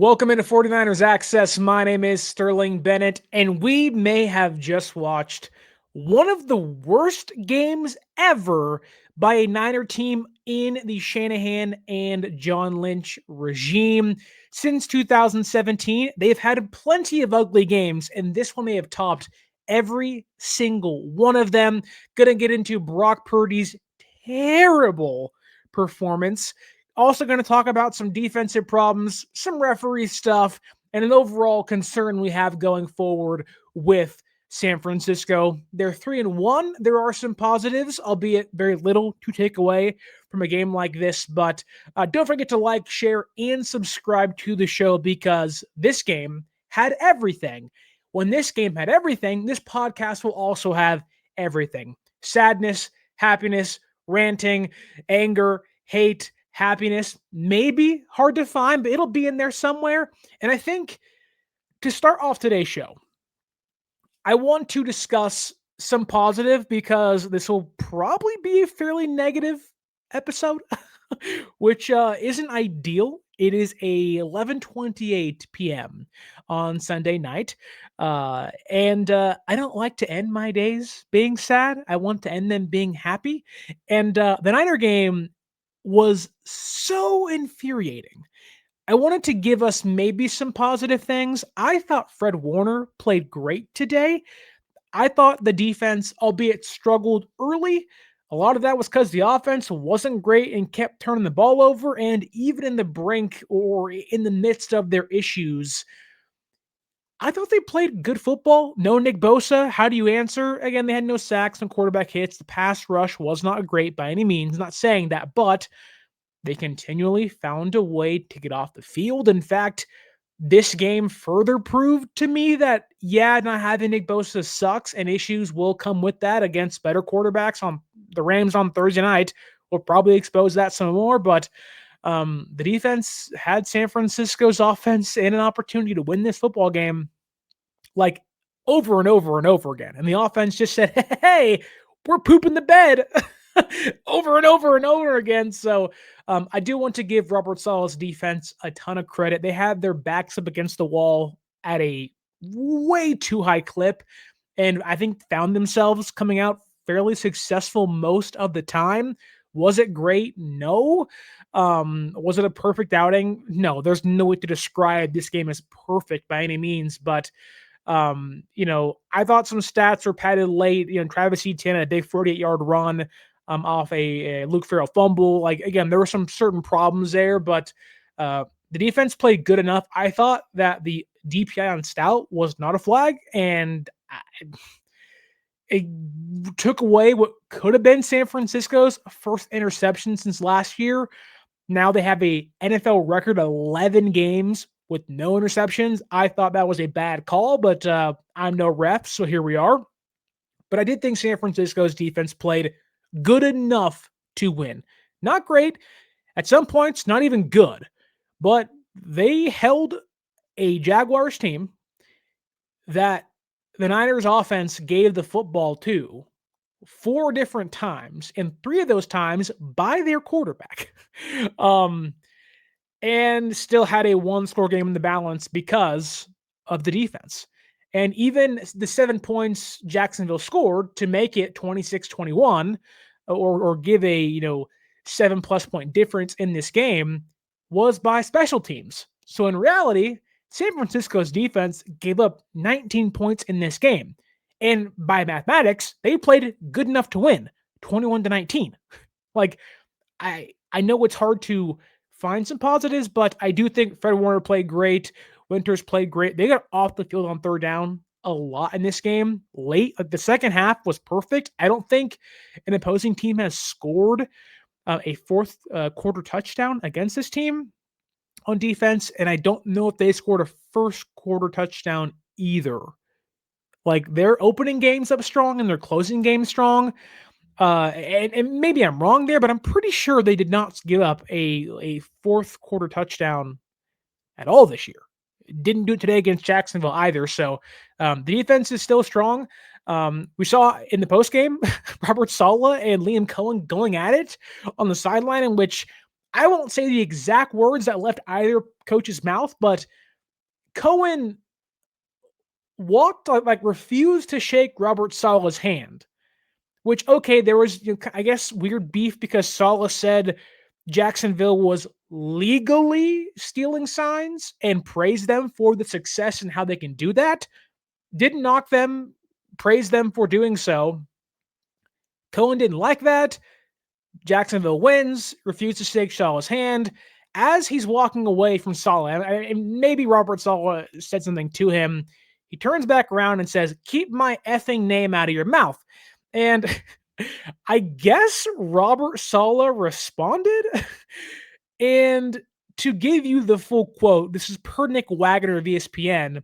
Welcome into 49ers Access. My name is Sterling Bennett, and we may have just watched one of the worst games ever by a Niner team in the Shanahan and John Lynch regime. Since 2017, they've had plenty of ugly games, and this one may have topped every single one of them. Gonna get into Brock Purdy's terrible performance. Also, going to talk about some defensive problems, some referee stuff, and an overall concern we have going forward with San Francisco. They're 3-1. There are some positives, albeit very little to take away from a game like this. But don't forget to like, share, and subscribe to the show because this game had everything. When this game had everything, this podcast will also have everything: sadness, happiness, ranting, anger, hate, happiness. Maybe hard to find, but it'll be in there somewhere. And I think to start off today's show, I want to discuss some positive because this will probably be a fairly negative episode, which isn't ideal. It is a 11:28 p.m. on Sunday night, and I don't like to end my days being sad. I want to end them being happy, and the Niner game was so infuriating. I wanted to give us maybe some positive things. I thought Fred Warner played great today. I thought the defense, albeit struggled early, a lot of that was because the offense wasn't great and kept turning the ball over. And even in the brink or in the midst of their issues, I thought they played good football. No Nick Bosa. How do you answer? Again, they had no sacks and quarterback hits. The pass rush was not great by any means. Not saying that, but they continually found a way to get off the field. In fact, this game further proved to me that, not having Nick Bosa sucks, and issues will come with that against better quarterbacks. On the Rams on Thursday night will probably expose that some more, but the defense had San Francisco's offense in an opportunity to win this football game like over and over and over again. And the offense just said, hey, we're pooping the bed over and over and over again. So I do want to give Robert Saleh's defense a ton of credit. They had their backs up against the wall at a way too high clip, and I think found themselves coming out fairly successful most of the time. Was it great? No. Was it a perfect outing? No. There's no way to describe this game as perfect by any means, but I thought some stats were padded late. Travis Etienne had a big 48-yard run off a Luke Farrell fumble. Like, again, there were some certain problems there, but the defense played good enough. I thought that the DPI on Stout was not a flag, and it took away what could have been San Francisco's first interception since last year. Now they have a NFL record 11 games with no interceptions. I thought that was a bad call, but I'm no ref, so here we are. But I did think San Francisco's defense played good enough to win. Not great. At some points, not even good. But they held a Jaguars team that the Niners offense gave the football to 4 different times, and 3 of those times by their quarterback. And still had a 1-score game in the balance because of the defense. And even the 7 points Jacksonville scored to make it 26-21 or give a, 7+ point difference in this game was by special teams. So in reality, San Francisco's defense gave up 19 points in this game. And by mathematics, they played good enough to win 21-19. Like, I know it's hard to find some positives, but I do think Fred Warner played great. Winters played great. They got off the field on third down a lot in this game late. The second half was perfect. I don't think an opposing team has scored a fourth quarter touchdown against this team on defense, and I don't know if they scored a first quarter touchdown either. Like, their opening game's up strong and their closing game strong. And maybe I'm wrong there, but I'm pretty sure they did not give up a fourth quarter touchdown at all this year. Didn't do it today against Jacksonville either. So the defense is still strong. We saw in the postgame Robert Saleh and Liam Cohen going at it on the sideline, in which I won't say the exact words that left either coach's mouth, but Cohen walked like refused to shake Robert Saleh's hand. Which, okay, there was, I guess, weird beef because Saleh said Jacksonville was legally stealing signs and praised them for the success and how they can do that. Didn't knock them, praised them for doing so. Cohen didn't like that. Jacksonville wins, refused to shake Saleh's hand. As he's walking away from Saleh, and maybe Robert Saleh said something to him, he turns back around and says, "Keep my effing name out of your mouth." And I guess Robert Saleh responded. And to give you the full quote, this is per Nick Wagner of ESPN.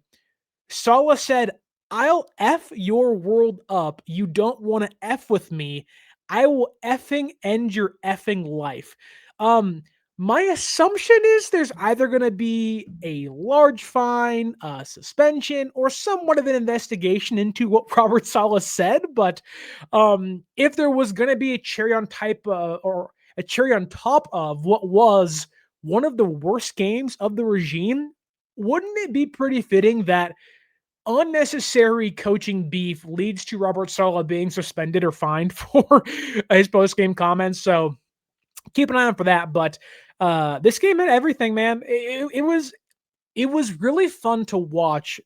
Saleh said, "I'll F your world up. You don't want to F with me. I will effing end your effing life." My assumption is there's either going to be a large fine, a suspension, or somewhat of an investigation into what Robert Saleh said. But if there was going to be a cherry on or a cherry on top of what was one of the worst games of the regime, wouldn't it be pretty fitting that unnecessary coaching beef leads to Robert Saleh being suspended or fined for his post-game comments? So keep an eye out for that. But this game had everything, man. It was really fun to watch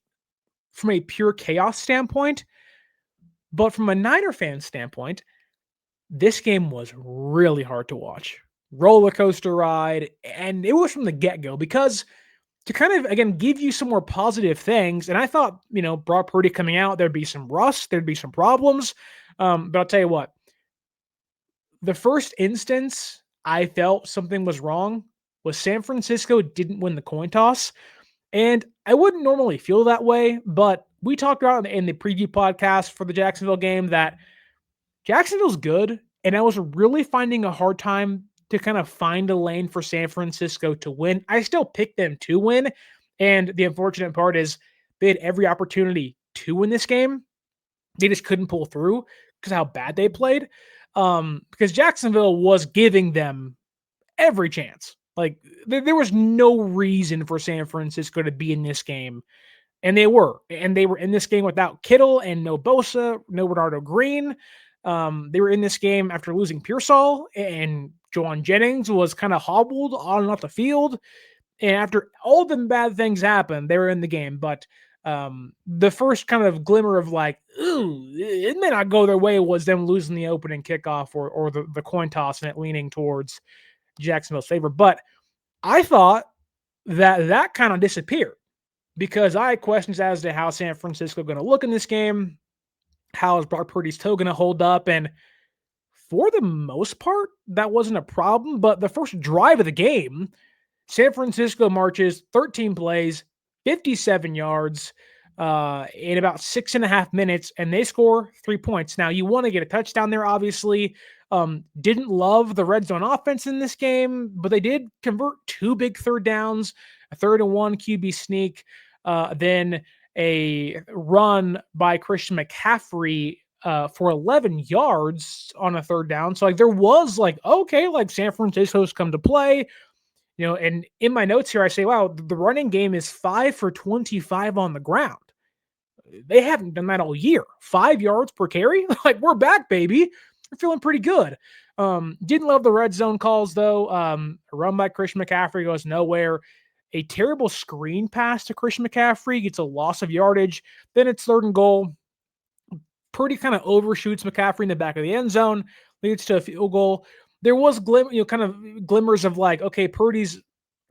from a pure chaos standpoint, but from a Niner fan standpoint, this game was really hard to watch. Roller coaster ride, and it was from the get-go because to kind of, again, give you some more positive things, and I thought, Brock Purdy coming out, there'd be some rust, there'd be some problems, but I'll tell you what, the first instance I felt something was wrong was San Francisco didn't win the coin toss, and I wouldn't normally feel that way, but we talked about in the preview podcast for the Jacksonville game that Jacksonville's good, and I was really finding a hard time to kind of find a lane for San Francisco to win. I still picked them to win, and the unfortunate part is they had every opportunity to win this game. They just couldn't pull through because how bad they played. Because Jacksonville was giving them every chance. Like there was no reason for San Francisco to be in this game. And they were in this game without Kittle and no Bosa, no Bernardo Green. They were in this game after losing Pearsall, and Juwan Jennings was kind of hobbled on and off the field. And after all the bad things happened, they were in the game. But the first kind of glimmer of like, ooh, it may not go their way was them losing the opening kickoff or the coin toss and it leaning towards Jacksonville's favor. But I thought that kind of disappeared because I had questions as to how San Francisco going to look in this game. How is Brock Purdy's toe going to hold up? And for the most part, that wasn't a problem. But the first drive of the game, San Francisco marches 13 plays, 57 yards in about 6.5 minutes, and they score 3 points. Now, you want to get a touchdown there, obviously. Didn't love the red zone offense in this game, but they did convert 2 big third downs, a 3rd and 1 QB sneak, then a run by Christian McCaffrey for 11 yards on a 3rd down. So, like, there was, like, okay, like, San Francisco's come to play. And in my notes here, I say, wow, the running game is 5 for 25 on the ground. They haven't done that all year. 5 yards per carry? Like, we're back, baby. We're feeling pretty good. Didn't love the red zone calls, though. A run by Christian McCaffrey goes nowhere. A terrible screen pass to Christian McCaffrey gets a loss of yardage. Then it's 3rd and goal. Purdy kind of overshoots McCaffrey in the back of the end zone, leads to a field goal. There was kind of glimmers of like, okay, Purdy's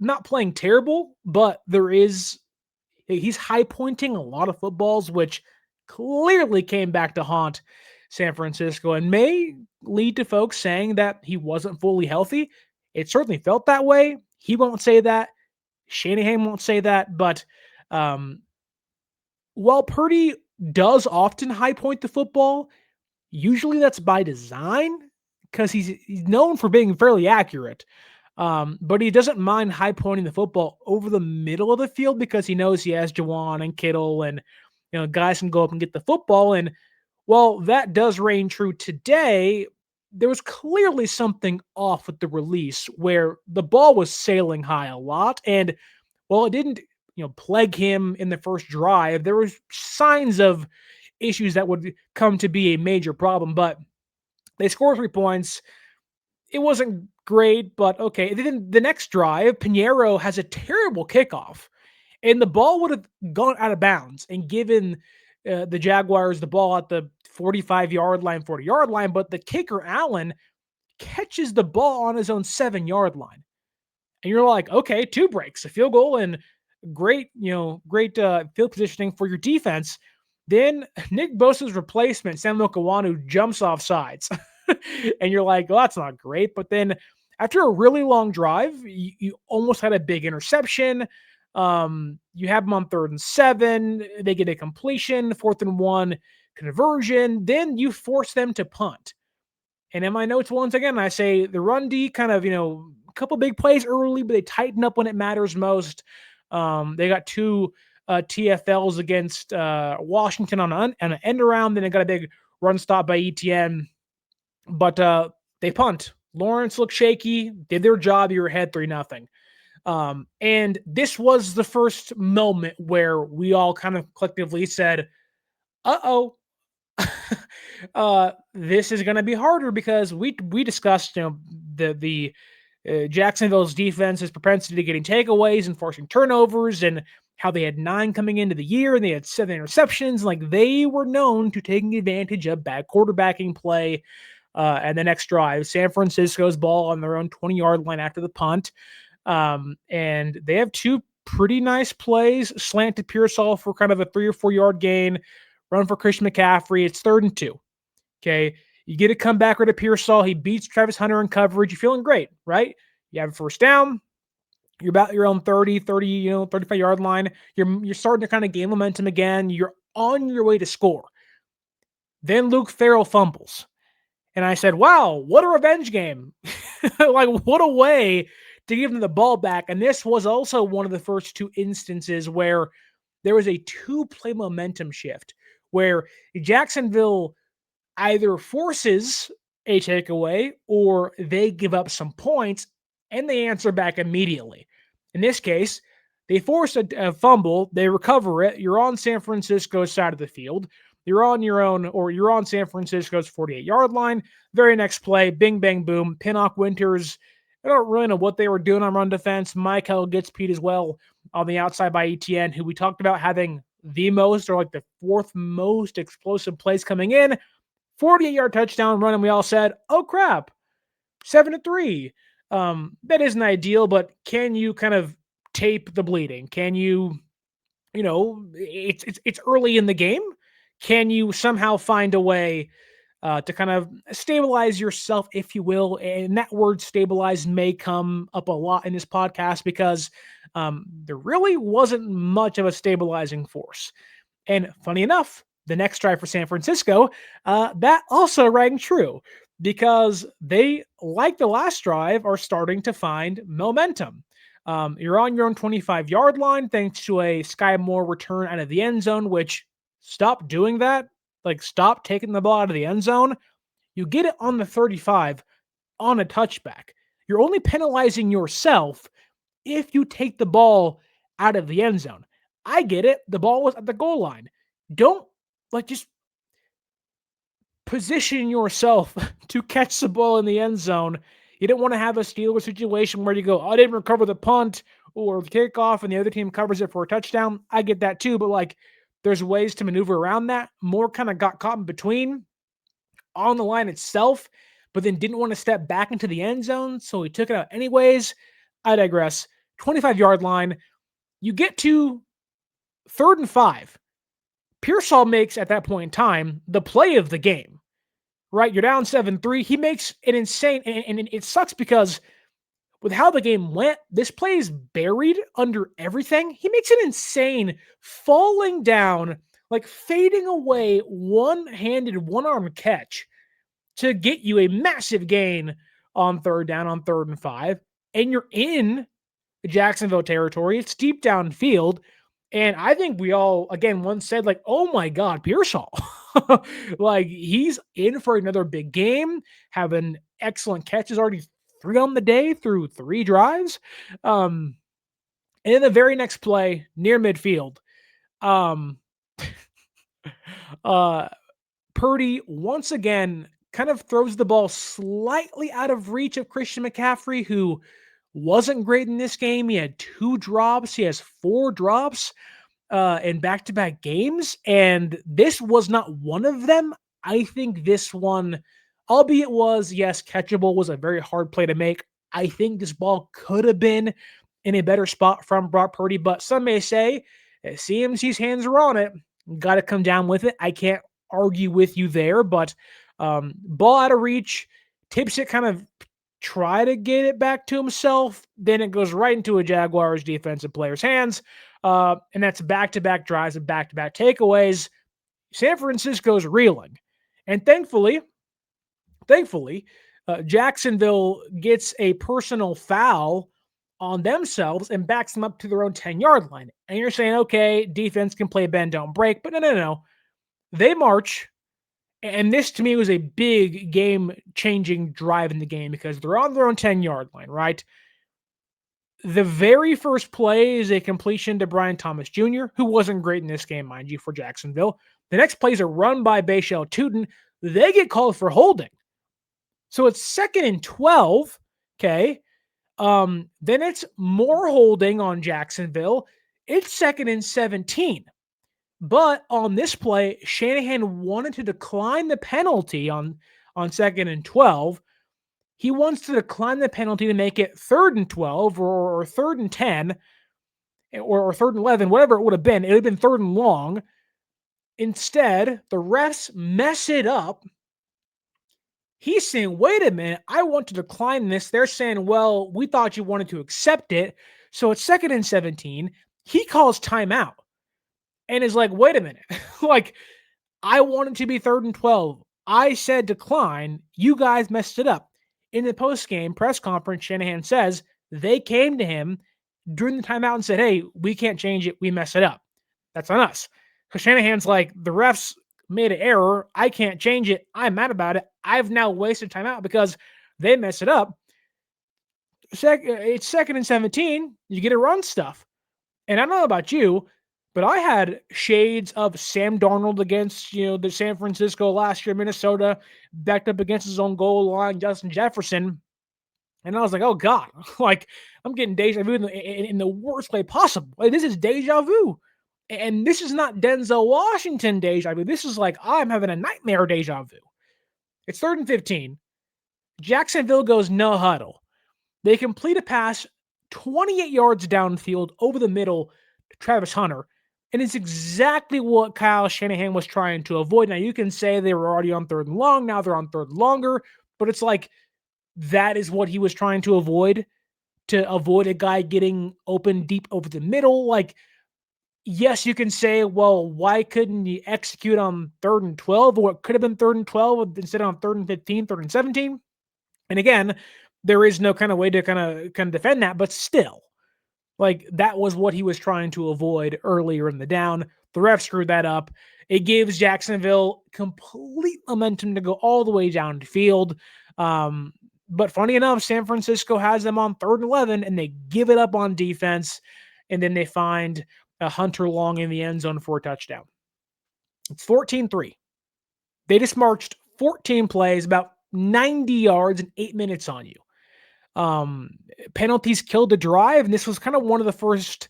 not playing terrible, but he's high pointing a lot of footballs, which clearly came back to haunt San Francisco and may lead to folks saying that he wasn't fully healthy. It certainly felt that way. He won't say that. Shanahan won't say that. But while Purdy does often high point the football, usually that's by design because he's known for being fairly accurate. But he doesn't mind high pointing the football over the middle of the field because he knows he has Juwan and Kittle and guys can go up and get the football. And while that does reign true today, there was clearly something off with the release where the ball was sailing high a lot. And while it didn't, plague him in the first drive, there was signs of issues that would come to be a major problem. But they scored 3 points. It wasn't great, but okay. Then the next drive, Pinheiro has a terrible kickoff, and the ball would have gone out of bounds and given the Jaguars the ball at the 45-yard line, 40-yard line. But the kicker, Allen, catches the ball on his own 7-yard line. And you're like, okay, 2 breaks, a field goal, and great field positioning for your defense. Then Nick Bosa's replacement, Samuel Kawanu, jumps off sides. And you're like, well, that's not great. But then after a really long drive, you almost had a big interception. You have them on 3rd and 7. They get a completion, 4th and 1 conversion. Then you force them to punt. And in my notes, once again, I say the run D kind of, a couple big plays early, but they tighten up when it matters most. They got 2 TFLs against Washington on an end around. Then they got a big run stop by Etienne. But they punt. Lawrence looked shaky, did their job. You were ahead 3-0. And this was the first moment where we all kind of collectively said, uh-oh, this is going to be harder, because we discussed, the Jacksonville's defense's propensity to getting takeaways and forcing turnovers, and how they had 9 coming into the year and they had 7 interceptions. Like, they were known to taking advantage of bad quarterbacking play. And the next drive, San Francisco's ball on their own 20-yard line after the punt. And they have 2 pretty nice plays, slant to Pearsall for kind of a 3 or 4 yard gain, run for Christian McCaffrey. It's 3rd and 2. Okay. You get a comeback to Pearsall. He beats Travis Hunter in coverage. You're feeling great, right? You have a first down. You're about your own 30, 35-yard line. You're starting to kind of gain momentum again. You're on your way to score. Then Luke Farrell fumbles. And I said, wow, what a revenge game. Like, what a way to give them the ball back. And this was also one of the first 2 instances where there was a 2-play momentum shift, where Jacksonville either forces a takeaway or they give up some points, and they answer back immediately. In this case, they force a fumble, they recover it. You're on San Francisco's side of the field. You're on your own, or you're on San Francisco's 48-yard line. Very next play, bing, bang, boom. Pinnock, Winters, I don't really know what they were doing on run defense. Michael gets beat as well on the outside by Etienne, who we talked about having the most, or like the 4th most explosive plays coming in. 48-yard touchdown run, and we all said, oh, crap, 7-3. That isn't ideal, but can you kind of tape the bleeding? Can you, it's early in the game. Can you somehow find a way to kind of stabilize yourself, if you will? And that word stabilize may come up a lot in this podcast, because there really wasn't much of a stabilizing force. And funny enough, the next drive for San Francisco, that also rang true, because they, like the last drive, are starting to find momentum. You're on your own 25-yard line thanks to a Sky Moore return out of the end zone, which, stop doing that. Like, stop taking the ball out of the end zone. You get it on the 35 on a touchback. You're only penalizing yourself if you take the ball out of the end zone. I get it. The ball was at the goal line. Don't, just position yourself to catch the ball in the end zone. You don't want to have a Steelers situation where you go, I didn't recover the punt or the kickoff and the other team covers it for a touchdown. I get that too, but there's ways to maneuver around that. Moore kind of got caught in between on the line itself, but then didn't want to step back into the end zone, so he took it out anyways. I digress. 25-yard line. You get to 3rd and 5. Pearsall makes, at that point in time, the play of the game. Right? You're down 7-3. He makes an insane, and it sucks because with how the game went, this play is buried under everything. He makes an insane falling down, fading away, one-handed, one-arm catch to get you a massive gain on 3rd down, on 3rd and 5. And you're in Jacksonville territory. It's deep downfield. And I think we all, again, once said, like, oh my God, Pearsall. Like, he's in for another big game, having excellent catches, already 3 on the day through 3 drives. Um, and in the very next play, near midfield, um, uh, Purdy once again kind of throws the ball slightly out of reach of Christian McCaffrey, who wasn't great in this game. He had 2 drops. He has 4 drops in back-to-back games, and this was not one of them. I think this one, albeit was, yes, catchable, was a very hard play to make. I think this ball could have been in a better spot from Brock Purdy, but some may say CMC's hands are on it. Got to come down with it. I can't argue with you there, but ball out of reach, tips it, kind of try to get it back to himself, then it goes right into a Jaguars defensive player's hands. And that's back-to-back drives and back-to-back takeaways. San Francisco's reeling. And thankfully, Jacksonville gets a personal foul on themselves and backs them up to their own 10-yard line. And you're saying, okay, defense can play bend, don't break. But no. They march. And this, to me, was a big game-changing drive in the game because they're on their own 10-yard line, right? The very first play is a completion to Brian Thomas Jr., who wasn't great in this game, mind you, for Jacksonville. The next play is a run by Bashal Tootin. They get called for holding. So it's 2nd and 12, okay? Then it's more holding on Jacksonville. It's 2nd and 17. But on this play, Shanahan wanted to decline the penalty on 2nd and 12. He wants to decline the penalty to make it 3rd and 12 or 3rd and 10 or 3rd and 11, whatever it would have been. It would have been 3rd and long. Instead, the refs mess it up. He's saying, wait a minute, I want to decline this. They're saying, well, we thought you wanted to accept it. So it's 2nd and 17. He calls timeout and is like, wait a minute. Like, I wanted to be 3rd and 12. I said decline. You guys messed it up. In the post-game press conference, Shanahan says they came to him during the timeout and said, hey, we can't change it. We messed it up. That's on us. So Shanahan's like, the refs made an error. I can't change it. I'm mad about it. I've now wasted timeout because they messed it up. It's 2nd and 17. You get to run stuff. And I don't know about you, but I had shades of Sam Darnold against, the San Francisco last year, Minnesota, backed up against his own goal line, Justin Jefferson. And I was like, oh God, like I'm getting deja vu in the worst way possible. Like, this is deja vu. And this is not Denzel Washington deja vu. This is like, I'm having a nightmare deja vu. It's 3rd and 15. Jacksonville goes no huddle. They complete a pass 28 yards downfield over the middle to Travis Hunter. And it's exactly what Kyle Shanahan was trying to avoid. Now, you can say they were already on 3rd and long. Now they're on 3rd and longer. But it's like, that is what he was trying to avoid a guy getting open deep over the middle. Like, yes, you can say, well, why couldn't you execute on 3rd and 12? Or it could have been 3rd and 12 instead of on 3rd and 15, 3rd and 17. And again, there is no kind of way to kind of defend that, but still, like, that was what he was trying to avoid earlier in the down. The ref screwed that up. It gives Jacksonville complete momentum to go all the way down the field. But funny enough, San Francisco has them on 3rd and 11, and they give it up on defense, and then they find a Hunter Long in the end zone for a touchdown. It's 14-3. They just marched 14 plays, about 90 yards in 8 minutes on you. Penalties killed the drive, and this was kind of one of the first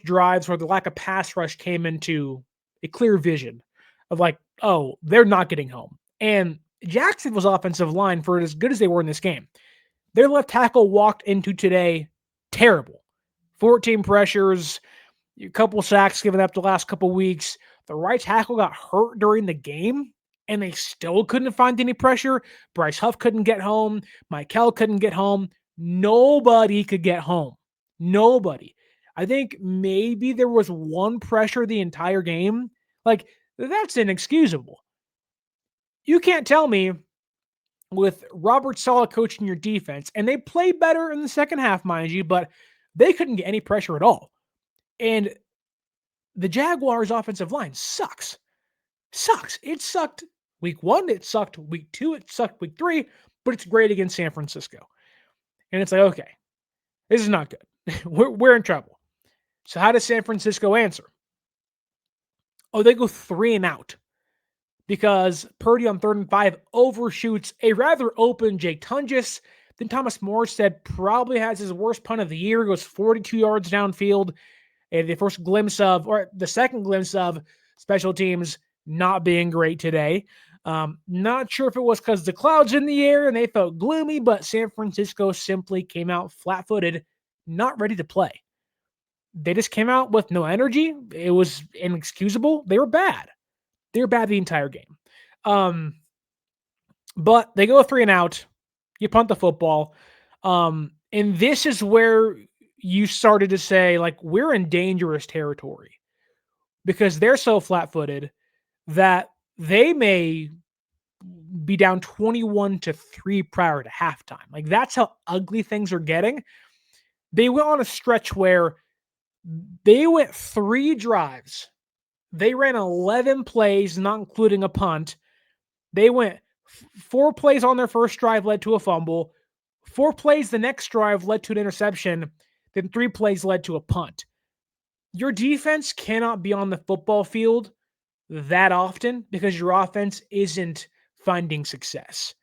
drives where the lack of pass rush came into a clear vision of like, oh, they're not getting home. And Jacksonville's offensive line, for as good as they were in this game, their left tackle walked into today terrible. 14 pressures, a couple sacks given up the last couple weeks. The right tackle got hurt during the game, and they still couldn't find any pressure. Bryce Huff couldn't get home. Michael couldn't get home. Nobody could get home. Nobody. I think maybe there was one pressure the entire game. Like, that's inexcusable. You can't tell me with Robert Saleh coaching your defense, and they played better in the second half, mind you, but they couldn't get any pressure at all. And the Jaguars' offensive line sucks. It sucked week 1, it sucked week 2, it sucked week 3, but it's great against San Francisco. And it's like, okay, this is not good. we're in trouble. So how does San Francisco answer? Oh, they go 3 and out because Purdy on 3rd and 5 overshoots a rather open Jake Tunges. Then Thomas Morstead probably has his worst punt of the year, goes 42 yards downfield. And the second glimpse of special teams not being great today. Not sure if it was because the clouds in the air and they felt gloomy, but San Francisco simply came out flat-footed, not ready to play. They just came out with no energy. It was inexcusable. They were bad. They were bad the entire game. But they go 3 and out. You punt the football. And this is where you started to say, like, we're in dangerous territory because they're so flat-footed that they may be down 21-3 prior to halftime. Like, that's how ugly things are getting. They went on a stretch where they went 3 drives. They ran 11 plays, not including a punt. They went 4 plays on their first drive, led to a fumble. 4 plays the next drive led to an interception. Then 3 plays led to a punt. Your defense cannot be on the football field that often because your offense isn't finding success.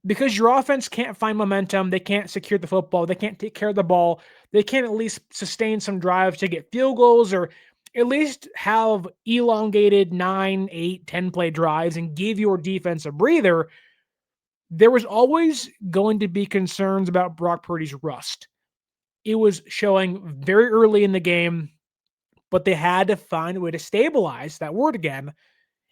Because your offense can't find momentum, they can't secure the football, they can't take care of the ball, they can't at least sustain some drives to get field goals or at least have elongated 9, 8, 10 play drives and give your defense a breather. There was always going to be concerns about Brock Purdy's rust. It was showing very early in the game, but they had to find a way to stabilize, that word again,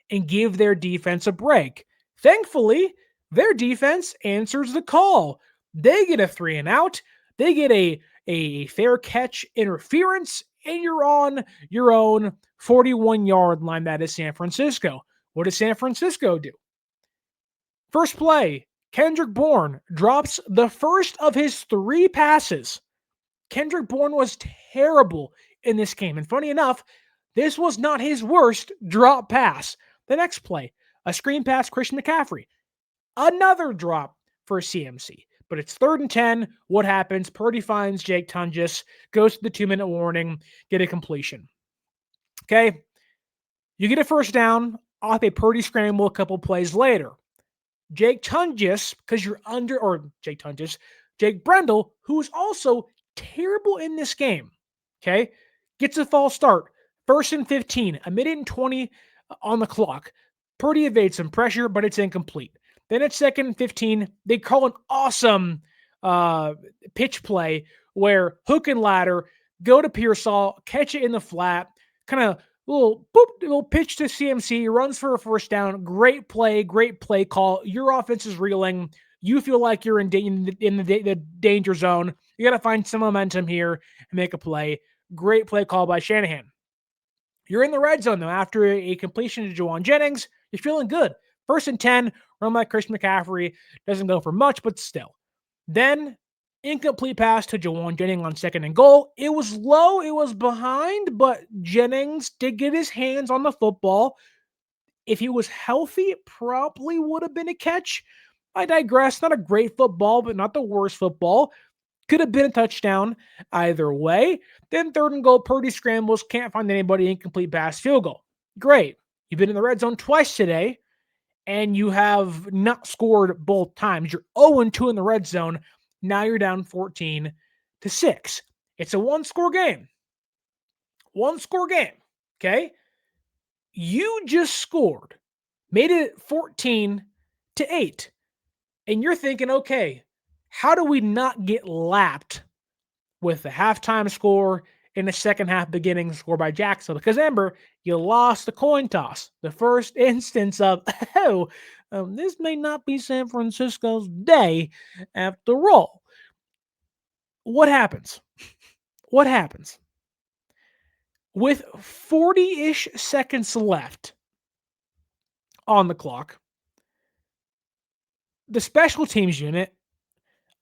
and give their defense a break. Thankfully, their defense answers the call. They get a 3 and out. They get a fair catch interference, and you're on your own 41-yard line. That is San Francisco. What does San Francisco do? First play, Kendrick Bourne drops the first of his 3 passes. Kendrick Bourne was terrible in this game. And funny enough, this was not his worst drop pass. The next play, a screen pass, Christian McCaffrey. Another drop for CMC. But it's 3rd and 10. What happens? Purdy finds Jake Tunges, goes to the 2-minute warning, get a completion. Okay? You get a first down off a Purdy scramble a couple plays later. Jake Tunges, because you're under, or Jake Tunges, Jake Brendel, who's also terrible in this game, okay, gets a false start. 1st and 15, a minute and 20 on the clock. Purdy evades some pressure, but it's incomplete. Then at 2nd and 15, they call an awesome pitch play where hook and ladder, go to Pearsall, catch it in the flat, kind of little pitch to CMC, runs for a first down. Great play call. Your offense is reeling. You feel like you're in the danger zone. You got to find some momentum here and make a play. Great play call by Shanahan. You're in the red zone, though. After a completion to Juwan Jennings, you're feeling good. 1st and 10, run by Christian McCaffrey. Doesn't go for much, but still. Then, incomplete pass to Juwan Jennings on 2nd and goal. It was low. It was behind, but Jennings did get his hands on the football. If he was healthy, it probably would have been a catch. I digress. Not a great football, but not the worst football. Could have been a touchdown either way. Then 3rd and goal, Purdy scrambles, can't find anybody, incomplete pass, field goal. Great. You've been in the red zone twice today, and you have not scored both times. You're 0-2 in the red zone. Now you're down 14-6. It's a one-score game. One-score game, okay? You just scored, made it 14-8. And you're thinking, okay, how do we not get lapped with the halftime score in the second half beginning score by Jacksonville? Because remember, you lost the coin toss. The first instance of, this may not be San Francisco's day after all. What happens? What happens? With 40-ish seconds left on the clock, the special teams unit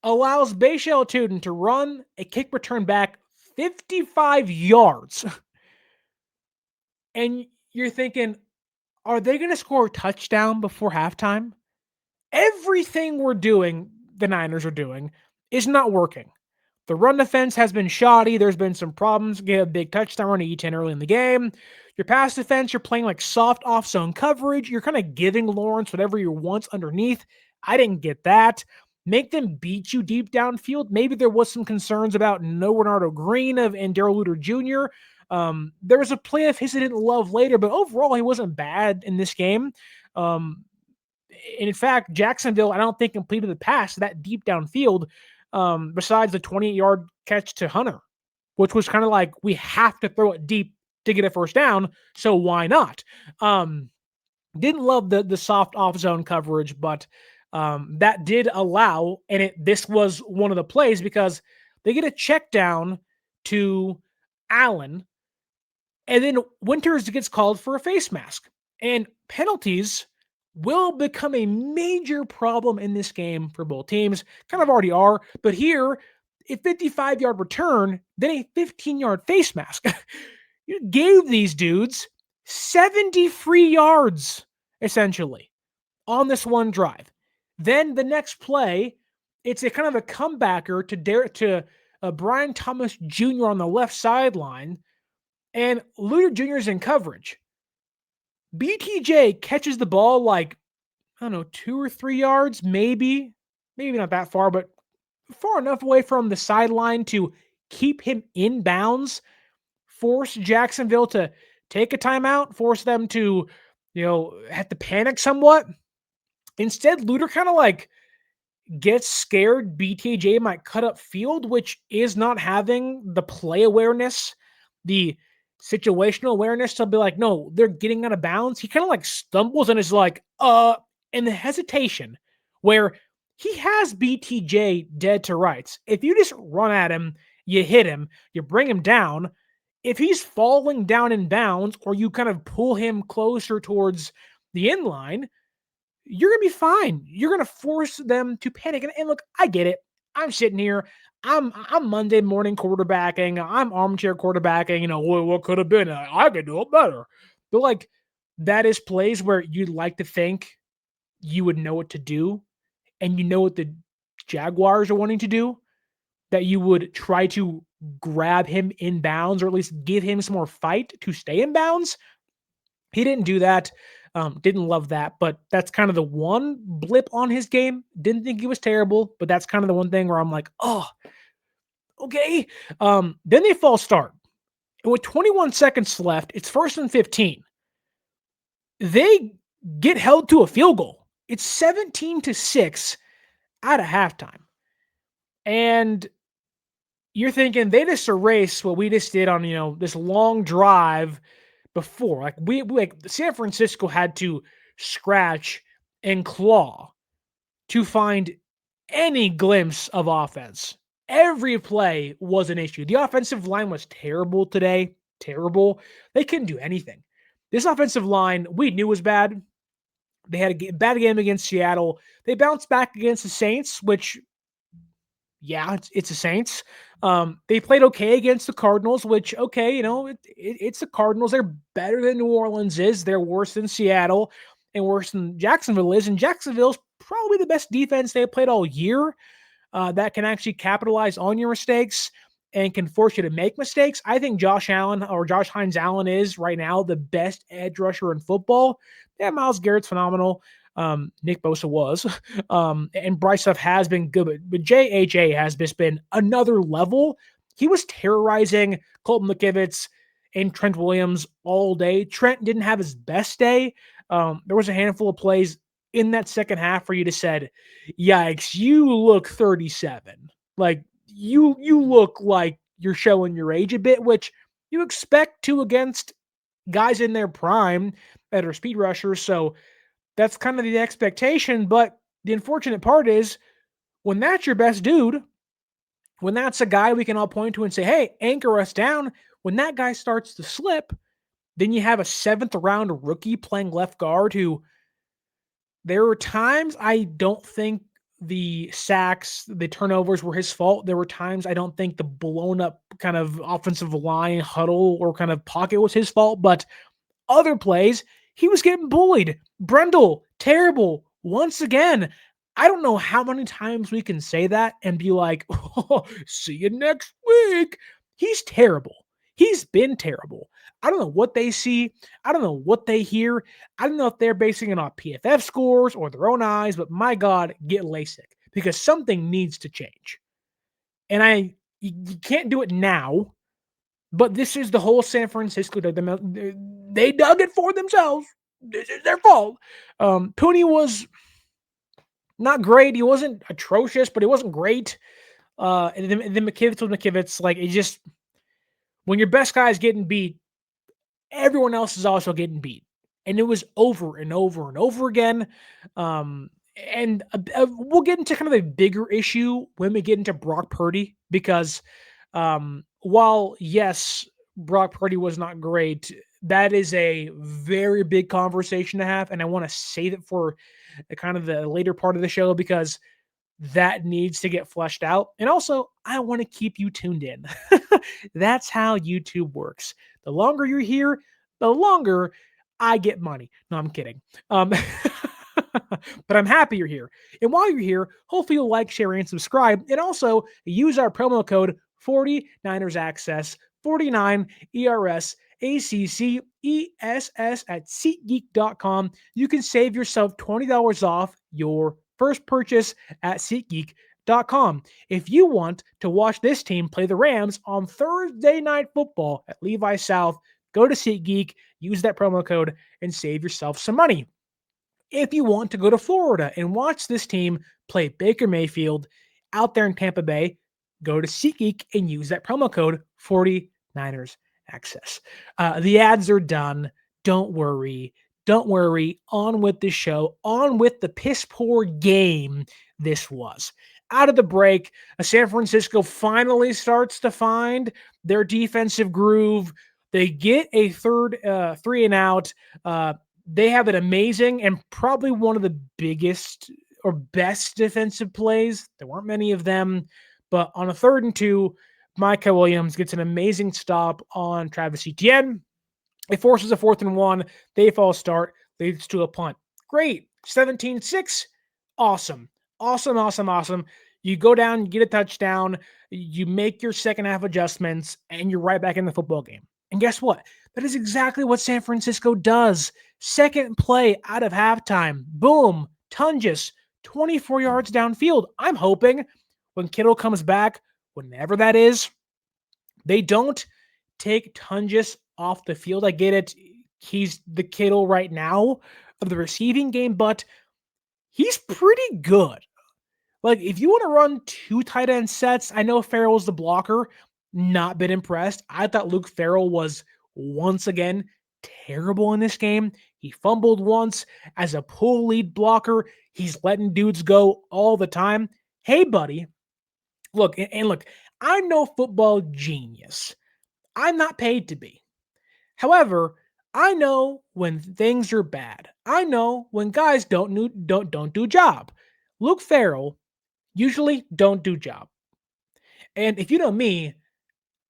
allows Bashal Tuden to run a kick return back 55 yards And you're thinking, are they going to score a touchdown before halftime? Everything we're doing, the Niners are doing, is not working. The run defense has been shoddy. There's been some problems. Get a big touchdown run to Etienne early in the game. Your pass defense, you're playing like soft off zone coverage. You're kind of giving Lawrence whatever he wants underneath. I didn't get that. Make them beat you deep downfield. Maybe there was some concerns about no Renardo Green and Darrell Luter Jr. There was a play of his I didn't love later, but overall he wasn't bad in this game. And in fact, Jacksonville, I don't think completed the pass that deep downfield, besides the 28-yard catch to Hunter, which was kind of like, we have to throw it deep to get a first down, so why not? Didn't love the soft off-zone coverage, but that did allow, and this was one of the plays because they get a check down to Allen, and then Winters gets called for a face mask. And penalties will become a major problem in this game for both teams. Kind of already are, but here, a 55-yard return, then a 15-yard face mask. You gave these dudes 70 free yards, essentially, on this one drive. Then the next play, it's a kind of a comebacker to Brian Thomas Jr. on the left sideline, and Luter Jr. is in coverage. BTJ catches the ball like, I don't know, 2 or 3 yards, maybe not that far, but far enough away from the sideline to keep him in bounds, force Jacksonville to take a timeout, force them to, have to panic somewhat. Instead, Luter kind of like gets scared BTJ might cut up field, which is not having the play awareness, the situational awareness to be like, no, they're getting out of bounds. He kind of like stumbles and is like, and the hesitation where he has BTJ dead to rights. If you just run at him, you hit him, you bring him down. If he's falling down in bounds or you kind of pull him closer towards the end line, you're going to be fine. You're going to force them to panic. And look, I get it. I'm sitting here. I'm Monday morning quarterbacking. I'm armchair quarterbacking. What could have been? I could do it better. But like, that is plays where you'd like to think you would know what to do, and you know what the Jaguars are wanting to do, that you would try to grab him in bounds or at least give him some more fight to stay in bounds. He didn't do that. Didn't love that, but that's kind of the one blip on his game. Didn't think he was terrible, but that's kind of the one thing where I'm like, oh, okay. Then they false start. And with 21 seconds left, it's 1st and 15. They get held to a field goal. It's 17-6 out of halftime. And you're thinking they just erase what we just did on, this long drive before. Like like San Francisco had to scratch and claw to find any glimpse of offense. Every play was an issue. The offensive line was terrible today. Terrible. They couldn't do anything. This offensive line we knew was bad. They had a bad game against Seattle. They bounced back against the Saints, which, yeah, it's the Saints. They played okay against the Cardinals, which, okay, it's the Cardinals. They're better than New Orleans is. They're worse than Seattle and worse than Jacksonville is. And Jacksonville's probably the best defense they've played all year, that can actually capitalize on your mistakes and can force you to make mistakes. I think Josh Hines Allen is right now the best edge rusher in football. Yeah, Myles Garrett's phenomenal. Nick Bosa was. And Bryce Huff has been good, but JHA has just been another level. He was terrorizing Colton McKivitz and Trent Williams all day. Trent didn't have his best day. There was a handful of plays in that second half where you just said, yikes, you look 37. Like, you look like you're showing your age a bit, which you expect to against guys in their prime that are speed rushers. So that's kind of the expectation. But the unfortunate part is when that's your best dude, when that's a guy we can all point to and say, hey, anchor us down, when that guy starts to slip, then you have a 7th round rookie playing left guard who, there were times I don't think the sacks, the turnovers were his fault. There were times I don't think the blown up kind of offensive line huddle or kind of pocket was his fault, but Other plays, he was getting bullied. Brendel, terrible. Once again, I don't know how many times we can say that and be like, oh, see you next week. He's terrible. He's been terrible. I don't know what they see. I don't know what they hear. I don't know if they're basing it on PFF scores or their own eyes, but my God, get LASIK because something needs to change. And you can't do it now, but this is the whole San Francisco. They dug it for themselves. This is their fault. Purdy was not great. He wasn't atrocious, but he wasn't great. And then McKivitz was McKivitz. Like, it just, when your best guy is getting beat, everyone else is also getting beat. And it was over and over and over again. And we'll get into kind of a bigger issue when we get into Brock Purdy, because while, yes, Brock Purdy was not great, that is a very big conversation to have. And I want to save it for kind of the later part of the show because that needs to get fleshed out. And also, I want to keep you tuned in. That's how YouTube works. The longer you're here, the longer I get money. No, I'm kidding. But I'm happy you're here. And while you're here, hopefully you'll like, share, and subscribe. And also use our promo code 49ers Access, 49 ERS ACCESS at SeatGeek.com. You can save yourself $20 off your first purchase at SeatGeek.com. If you want to watch this team play the Rams on Thursday Night Football at Levi South, go to SeatGeek, use that promo code, and save yourself some money. If you want to go to Florida and watch this team play Baker Mayfield out there in Tampa Bay, go to SeatGeek and use that promo code 49ers Access. The ads are done. Don't worry. Don't worry. On with the show. On with the piss poor game this was. Out of the break, San Francisco finally starts to find their defensive groove. They get a third 3 and out. They have an amazing and probably one of the biggest or best defensive plays. There weren't many of them, but on a 3rd and 2, Micah Williams gets an amazing stop on Travis Etienne. It forces a 4th and 1. They false start, leads to a punt. Great. 17-6. Awesome. Awesome, awesome, awesome. You go down, you get a touchdown, you make your second half adjustments, and you're right back in the football game. And guess what? That is exactly what San Francisco does. Second play out of halftime. Boom. Tungus, 24 yards downfield. I'm hoping when Kittle comes back, whenever that is, they don't take Tungus off the field. I get it. He's the Kittle right now of the receiving game, but he's pretty good. Like, if you want to run 2 tight end sets, I know Farrell's the blocker. Not been impressed. I thought Luke Farrell was once again terrible in this game. He fumbled once as a pull lead blocker. He's letting dudes go all the time. Hey, buddy. Look, I'm no football genius. I'm not paid to be. However, I know when things are bad. I know when guys don't do job. Luke Farrell usually don't do job. And if you know me,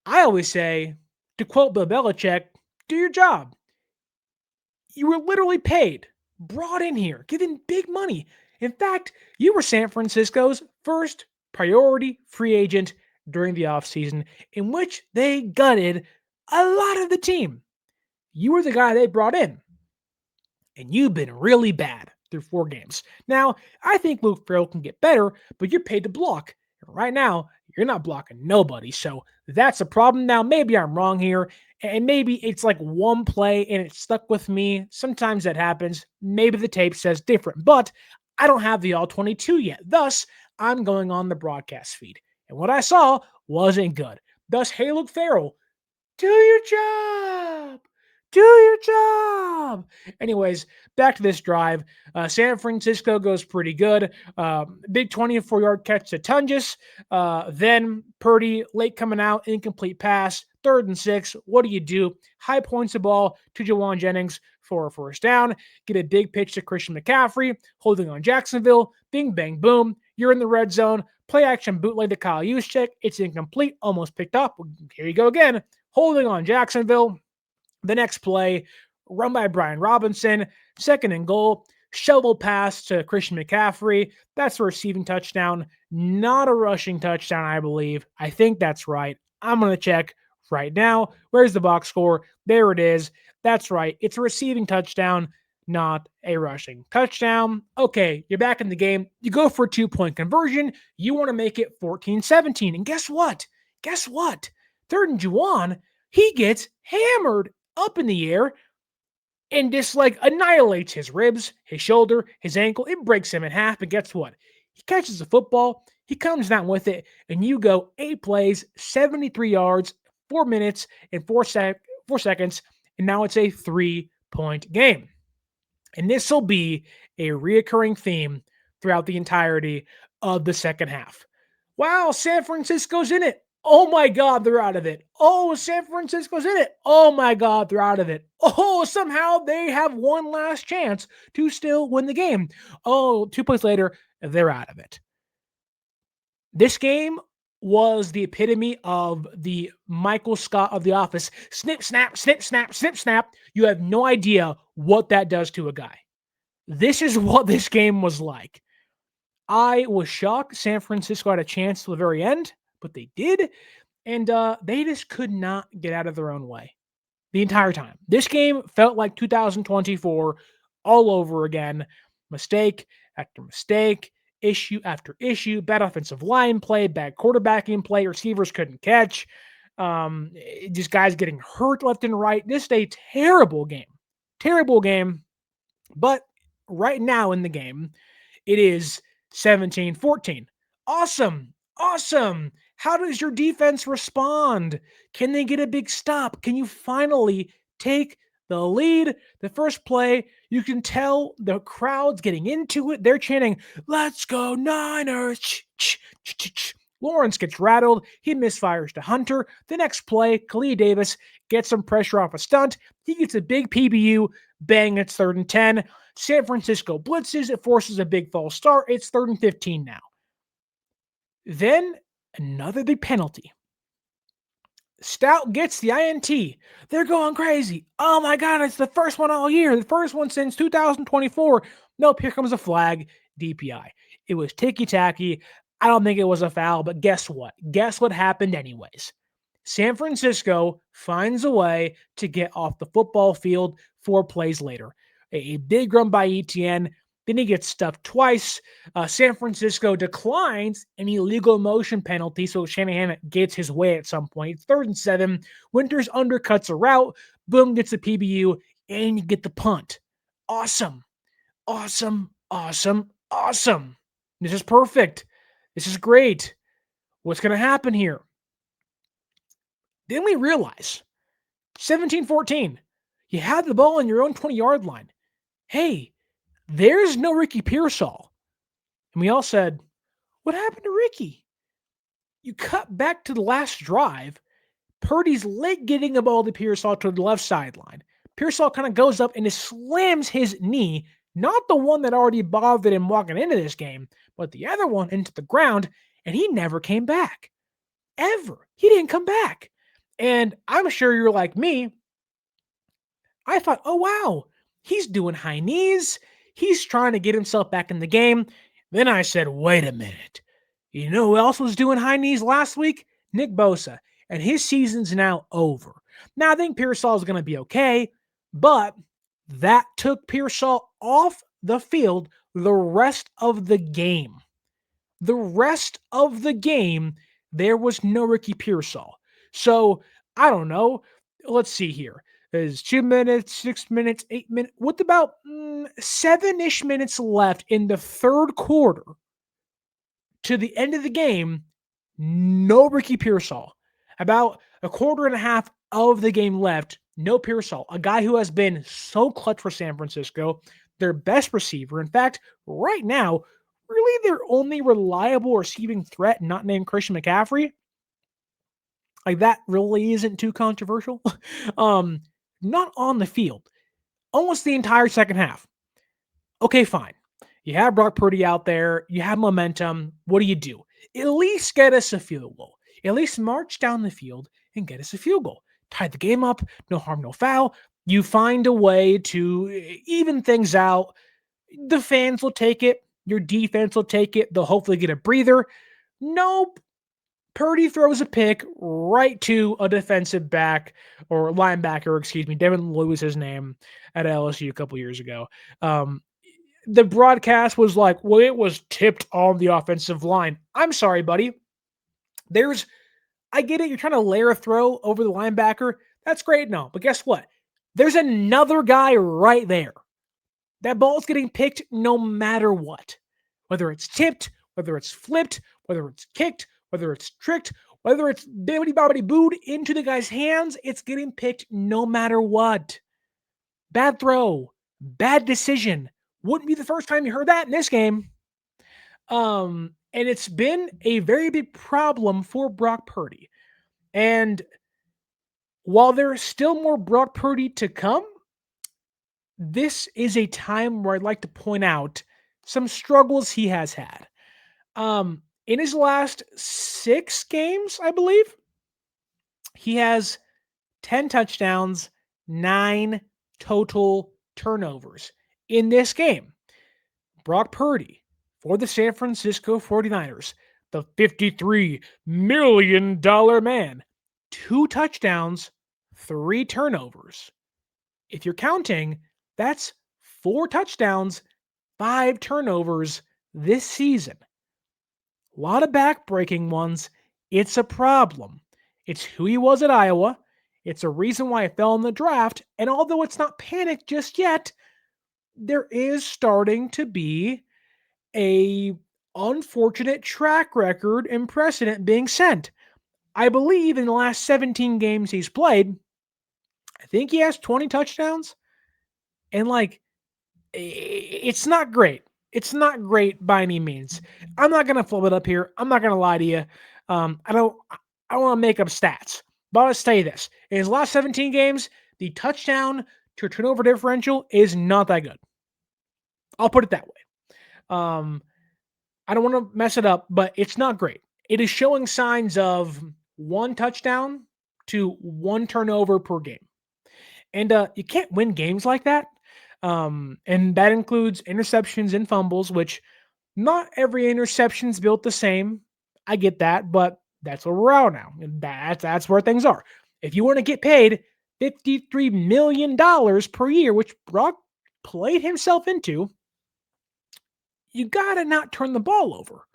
I always say, to quote Bill Belichick, do your job. You were literally paid, brought in here, given big money. In fact, you were San Francisco's first priority free agent during the offseason, in which they gutted a lot of the team. You were the guy they brought in, and you've been really bad through 4 games. Now, I think Luke Farrell can get better, but you're paid to block. Right now, you're not blocking nobody, so that's a problem. Now, maybe I'm wrong here, and maybe it's like one play and it stuck with me. Sometimes that happens. Maybe the tape says different, but I don't have the all 22 yet. Thus, I'm going on the broadcast feed, and what I saw wasn't good. Thus, hey, Luke Farrell, do your job. Do your job. Anyways, back to this drive. San Francisco goes pretty good. Big 24-yard catch to Tungus. Then Purdy, late coming out, incomplete pass. 3rd and 6. What do? High points the ball to Jawan Jennings for a 1st down. Get a big pitch to Christian McCaffrey, holding on Jacksonville. Bing, bang, boom. You're in the red zone. Play action bootleg to Kyle Juszczyk. It's incomplete, almost picked up. Here you go again. Holding on Jacksonville. The next play, run by Brian Robinson, 2nd and goal, shovel pass to Christian McCaffrey. That's a receiving touchdown, not a rushing touchdown, I believe. I think that's right. I'm going to check right now. Where's the box score? There it is. That's right. It's a receiving touchdown, not a rushing touchdown. Okay, you're back in the game. You go for a 2-point conversion. You want to make it 14-17. And guess what? Guess what? 3rd and Juwan, he gets hammered up in the air and just like annihilates his ribs, his shoulder, his ankle. It breaks him in half. And guess what? He catches the football. He comes down with it. And you go 8 plays, 73 yards, 4 minutes, and 4 seconds. And now it's a 3-point game. And this will be a reoccurring theme throughout the entirety of the second half. Wow, San Francisco's in it. Oh my God, they're out of it. Oh, San Francisco's in it. Oh my God, they're out of it. Oh, somehow they have one last chance to still win the game. Oh, 2 plays later, they're out of it. This game was the epitome of the Michael Scott of The Office. Snip, snap, snip, snap, snip, snap. You have no idea what that does to a guy. This is what this game was like. I was shocked San Francisco had a chance to the very end, but they did, and they just could not get out of their own way the entire time. This game felt like 2024 all over again. Mistake after mistake, issue after issue, bad offensive line play, bad quarterbacking play, receivers couldn't catch, just guys getting hurt left and right. This is a terrible game, but right now in the game, it is 17-14. Awesome. How does your defense respond? Can they get a big stop? Can you finally take the lead? The first play, you can tell the crowd's getting into it. They're chanting, "Let's go Niners." Lawrence gets rattled. He misfires to Hunter. The next play, Khalil Davis gets some pressure off a stunt. He gets a big PBU. Bang, it's 3rd and 10. San Francisco blitzes. It forces a big false start. It's 3rd and 15 now. Then another big penalty. Stout gets the INT. They're going crazy. Oh my God, it's the first one all year. The first one since 2024. Nope, here comes a flag. DPI. It was ticky-tacky. I don't think it was a foul, but guess what? Guess what happened anyways? San Francisco finds a way to get off the football field 4 plays later. A big run by Etienne. Then he gets stuffed twice. San Francisco declines an illegal motion penalty, so Shanahan gets his way at some point. It's 3rd and 7. Winters undercuts a route. Boom, gets the PBU, and you get the punt. Awesome. This is perfect. This is great. What's going to happen here? Then we realize 17-14. You had the ball on your own 20-yard line. Hey, there's no Ricky Pearsall. And we all said, what happened to Ricky? You cut back to the last drive. Purdy's late getting the ball to Pearsall to the left sideline. Pearsall kind of goes up and just slams his knee, not the one that already bothered him walking into this game, but the other one into the ground, and he never came back. Ever. He didn't come back. And I'm sure you're like me. I thought, oh, wow, he's doing high knees. He's trying to get himself back in the game. Then I said, wait a minute. You know who else was doing high knees last week? Nick Bosa. And his season's now over. Now, I think Pearsall is going to be okay, but that took Pearsall off the field the rest of the game. The rest of the game, there was no Ricky Pearsall. So, I don't know. Let's see here. There's 2 minutes, 6 minutes, 8 minutes. With about 7-ish minutes left in the third quarter to the end of the game, no Ricky Pearsall. About a quarter and a half of the game left, no Pearsall. A guy who has been so clutch for San Francisco, their best receiver. In fact, right now, really their only reliable receiving threat, not named Christian McCaffrey. Like, that really isn't too controversial. Not on the field. Almost the entire second half. Okay, fine. You have Brock Purdy out there. You have momentum. What do? At least get us a field goal. At least march down the field and get us a field goal. Tie the game up. No harm, no foul. You find a way to even things out. The fans will take it. Your defense will take it. They'll hopefully get a breather. Nope. Purdy throws a pick right to a defensive back or linebacker, excuse me. Devin Lewis, his name at LSU a couple years ago. The broadcast was like, well, it was tipped on the offensive line. I'm sorry, buddy. I get it. You're trying to layer a throw over the linebacker. That's great. No, but guess what? There's another guy right there. That ball's getting picked no matter what. Whether it's tipped, whether it's flipped, whether it's kicked, whether it's tricked, whether it's bibbity-bobbity booed into the guy's hands, it's getting picked no matter what. Bad throw, bad decision. Wouldn't be the first time you heard that in this game. And it's been a very big problem for Brock Purdy. And while there's still more Brock Purdy to come, this is a time where I'd like to point out some struggles he has had. In his last 6 games, I believe, he has 10 touchdowns, 9 total turnovers. In this game, Brock Purdy for the San Francisco 49ers, the $53 million man, 2 touchdowns, 3 turnovers. If you're counting, that's 4 touchdowns, 5 turnovers this season. A lot of back-breaking ones. It's a problem. It's who he was at Iowa. It's a reason why I fell in the draft. And although it's not panic just yet, there is starting to be a unfortunate track record and precedent being set. I believe in the last 17 games he's played, I think he has 20 touchdowns. And it's not great. It's not great by any means. I'm not going to flip it up here. I'm not going to lie to you. I don't want to make up stats. But I'll tell you this. In his last 17 games, the touchdown to turnover differential is not that good. I'll put it that way. I don't want to mess it up, but it's not great. It is showing signs of 1 touchdown to 1 turnover per game. And you can't win games like that. And that includes interceptions and fumbles, which not every interception is built the same. I get that, but that's where we're at now. And that's where things are. If you want to get paid $53 million per year, which Brock played himself into, you got to not turn the ball over.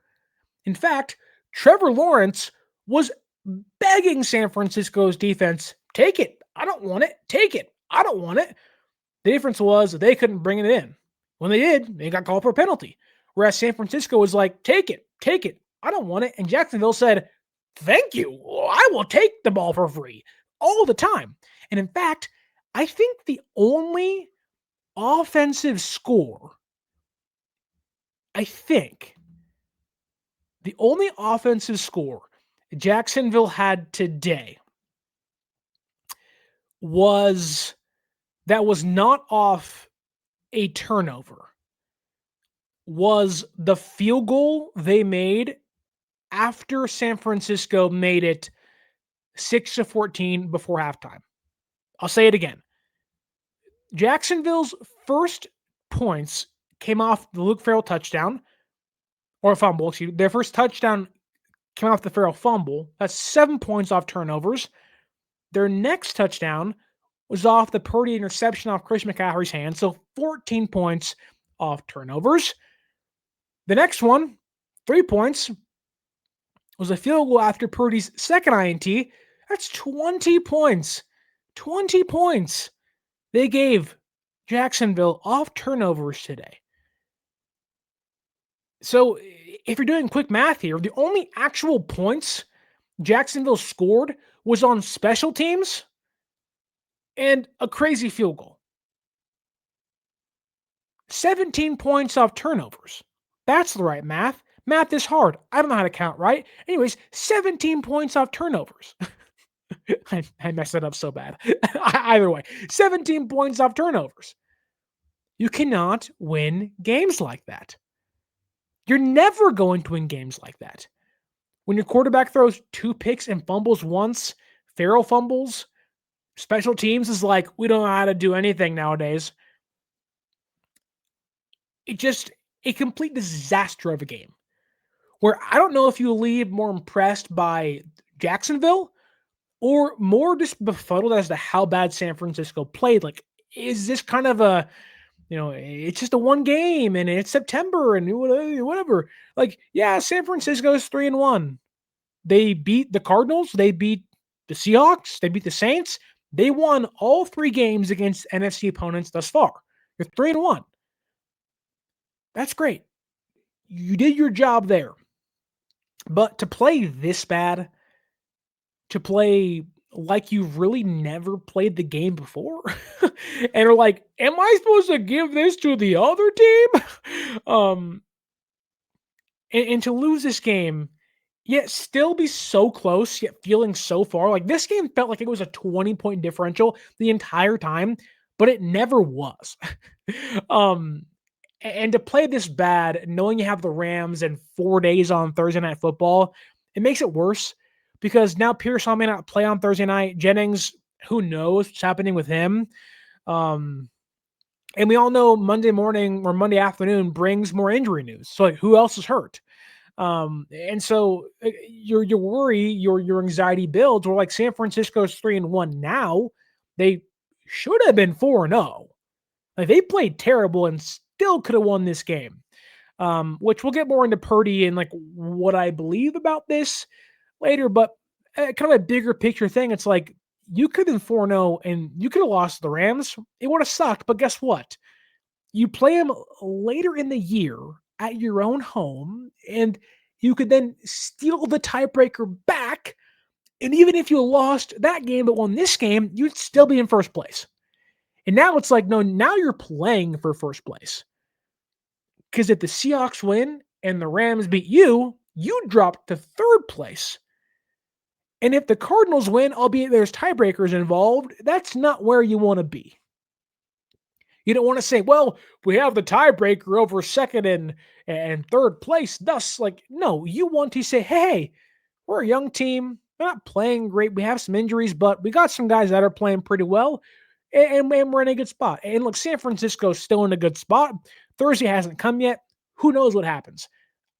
In fact, Trevor Lawrence was begging San Francisco's defense, take it. I don't want it. Take it. I don't want it. The difference was they couldn't bring it in. When they did, they got called for a penalty. Whereas San Francisco was like, take it. Take it. I don't want it. And Jacksonville said, thank you. I will take the ball for free all the time. And in fact, I think the only offensive score Jacksonville had today was not off a turnover was the field goal they made after San Francisco made it 6-14 before halftime. I'll say it again. Jacksonville's first points came off the Luke Farrell touchdown or fumble. Their first touchdown came off the Farrell fumble. That's 7 points off turnovers. Their next touchdown was off the Purdy interception off Chris McCaffrey's hand. So 14 points off turnovers. The next one, 3 points, was a field goal after Purdy's second INT. That's 20 points. 20 points they gave Jacksonville off turnovers today. So if you're doing quick math here, the only actual points Jacksonville scored was on special teams and a crazy field goal. 17 points off turnovers. That's the right math. Math is hard. I don't know how to count, right? Anyways, 17 points off turnovers. I messed it up so bad. Either way, 17 points off turnovers. You cannot win games like that. You're never going to win games like that. When your quarterback throws 2 picks and fumbles once, Farrell fumbles, Special teams is like, we don't know how to do anything nowadays. It just a complete disaster of a game where I don't know if you leave more impressed by Jacksonville or more just befuddled as to how bad San Francisco played. Like, is this kind of a, it's just a one game and it's September and whatever. Like, yeah, San Francisco's 3-1. They beat the Cardinals. They beat the Seahawks. They beat the Saints. They won all 3 games against NFC opponents thus far. You're 3-1. That's great. You did your job there. But to play this bad, to play like you've really never played the game before, and are like, am I supposed to give this to the other team? And to lose this game, yet still be so close, yet feeling so far. Like, this game felt like it was a 20-point differential the entire time, but it never was. um, and to play this bad, knowing you have the Rams and 4 days on Thursday Night Football, it makes it worse because now Pearsall may not play on Thursday night. Jennings, who knows what's happening with him? And we all know Monday morning or Monday afternoon brings more injury news. So, like, who else is hurt? And so your worry, your anxiety builds. Or like San Francisco's 3-1 now, they should have been 4-0. Like, they played terrible and still could have won this game. Which we'll get more into Purdy and like what I believe about this later. But kind of a bigger picture thing. It's like you could have been 4-0 and you could have lost the Rams. It would have sucked. But guess what? You play them later in the year at your own home, and you could then steal the tiebreaker back. And even if you lost that game but won this game, you'd still be in first place. And now it's like, no, now you're playing for first place. Because if the Seahawks win and the Rams beat you, you drop to third place. And if the Cardinals win, albeit there's tiebreakers involved, that's not where you want to be. You don't want to say, well, we have the tiebreaker over second and third place. Thus, like, no, you want to say, hey, we're a young team. We're not playing great. We have some injuries, but we got some guys that are playing pretty well, and we're in a good spot. And look, San Francisco's still in a good spot. Thursday hasn't come yet. Who knows what happens?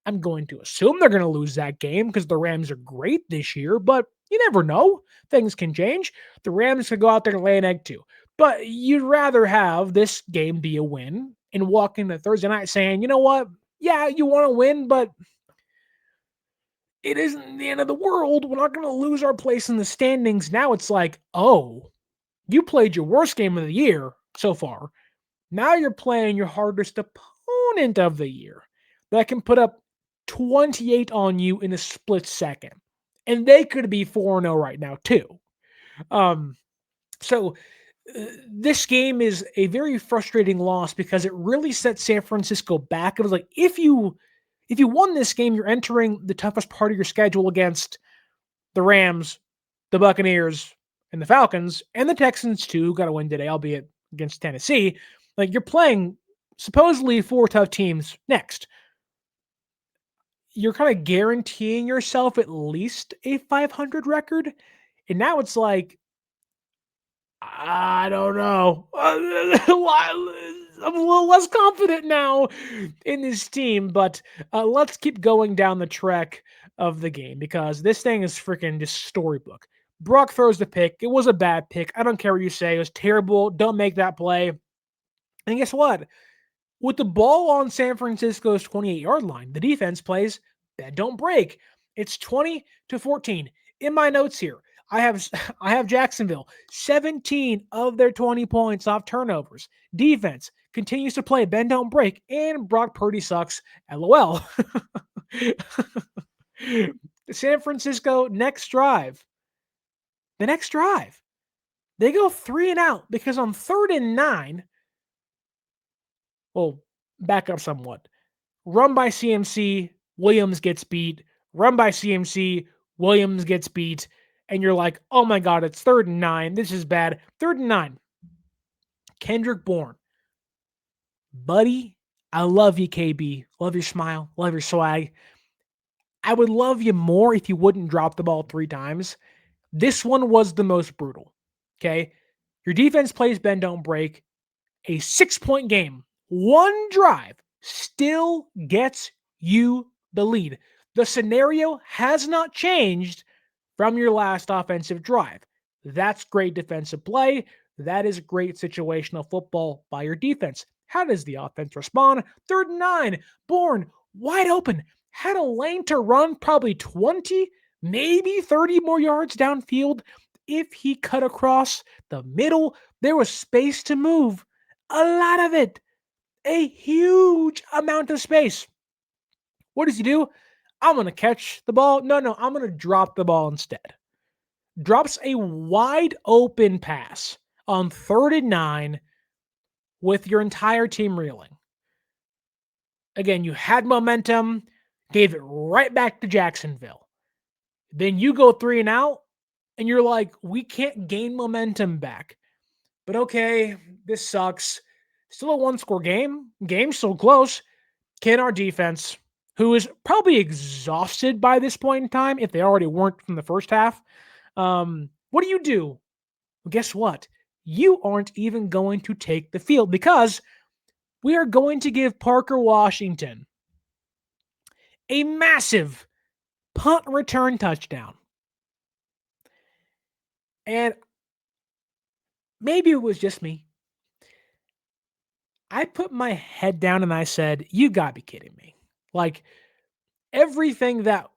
I'm going to assume they're going to lose that game because the Rams are great this year, but you never know. Things can change. The Rams could go out there and lay an egg too. But you'd rather have this game be a win and walk into Thursday night saying, you know what? Yeah, you want to win, but it isn't the end of the world. We're not going to lose our place in the standings. Now it's like, oh, you played your worst game of the year so far. Now you're playing your hardest opponent of the year that can put up 28 on you in a split second. And they could be 4-0 right now too. So this game is a very frustrating loss because it really set San Francisco back. It was like, if you won this game, you're entering the toughest part of your schedule against the Rams, the Buccaneers, and the Falcons, and the Texans too. Got to win today, albeit against Tennessee. Like, you're playing supposedly 4 tough teams next. You're kind of guaranteeing yourself at least a 500 record. And now it's like, I don't know. I'm a little less confident now in this team, but let's keep going down the track of the game because this thing is freaking just storybook. Brock throws the pick. It was a bad pick. I don't care what you say. It was terrible. Don't make that play. And guess what? With the ball on San Francisco's 28-yard line, the defense plays bend don't break. It's 20-14. In my notes here, I have Jacksonville, 17 of their 20 points off turnovers. Defense continues to play bend don't break, and Brock Purdy sucks. LOL. San Francisco next drive. The next drive, they go 3 and out because on 3rd and 9, well, back up somewhat. Run by CMC, Williams gets beat. Run by CMC, Williams gets beat. And you're like, oh my God, it's 3rd and 9. This is bad. 3rd and 9. Kendrick Bourne. Buddy, I love you, KB. Love your smile. Love your swag. I would love you more if you wouldn't drop the ball 3 times. This one was the most brutal. Okay. Your defense plays bend, don't break. A 6-point game, one drive still gets you the lead. The scenario has not changed from your last offensive drive. That's great defensive play. That is great situational football by your defense. How does the offense respond? 3rd and 9, Bourne wide open, had a lane to run, probably 20, maybe 30 more yards downfield. If he cut across the middle, there was space to move. A lot of it. A huge amount of space. What does he do? I'm going to catch the ball. No, I'm going to drop the ball instead. Drops a wide open pass on 3rd and 9 with your entire team reeling. Again, you had momentum, gave it right back to Jacksonville. Then you go 3 and out, and you're like, we can't gain momentum back. But okay, this sucks. Still a one-score game. Game's so close. Can our defense, who is probably exhausted by this point in time, if they already weren't from the first half, what do? Well, guess what? You aren't even going to take the field because we are going to give Parker Washington a massive punt return touchdown. And maybe it was just me. I put my head down and I said, you gotta be kidding me. Like, everything that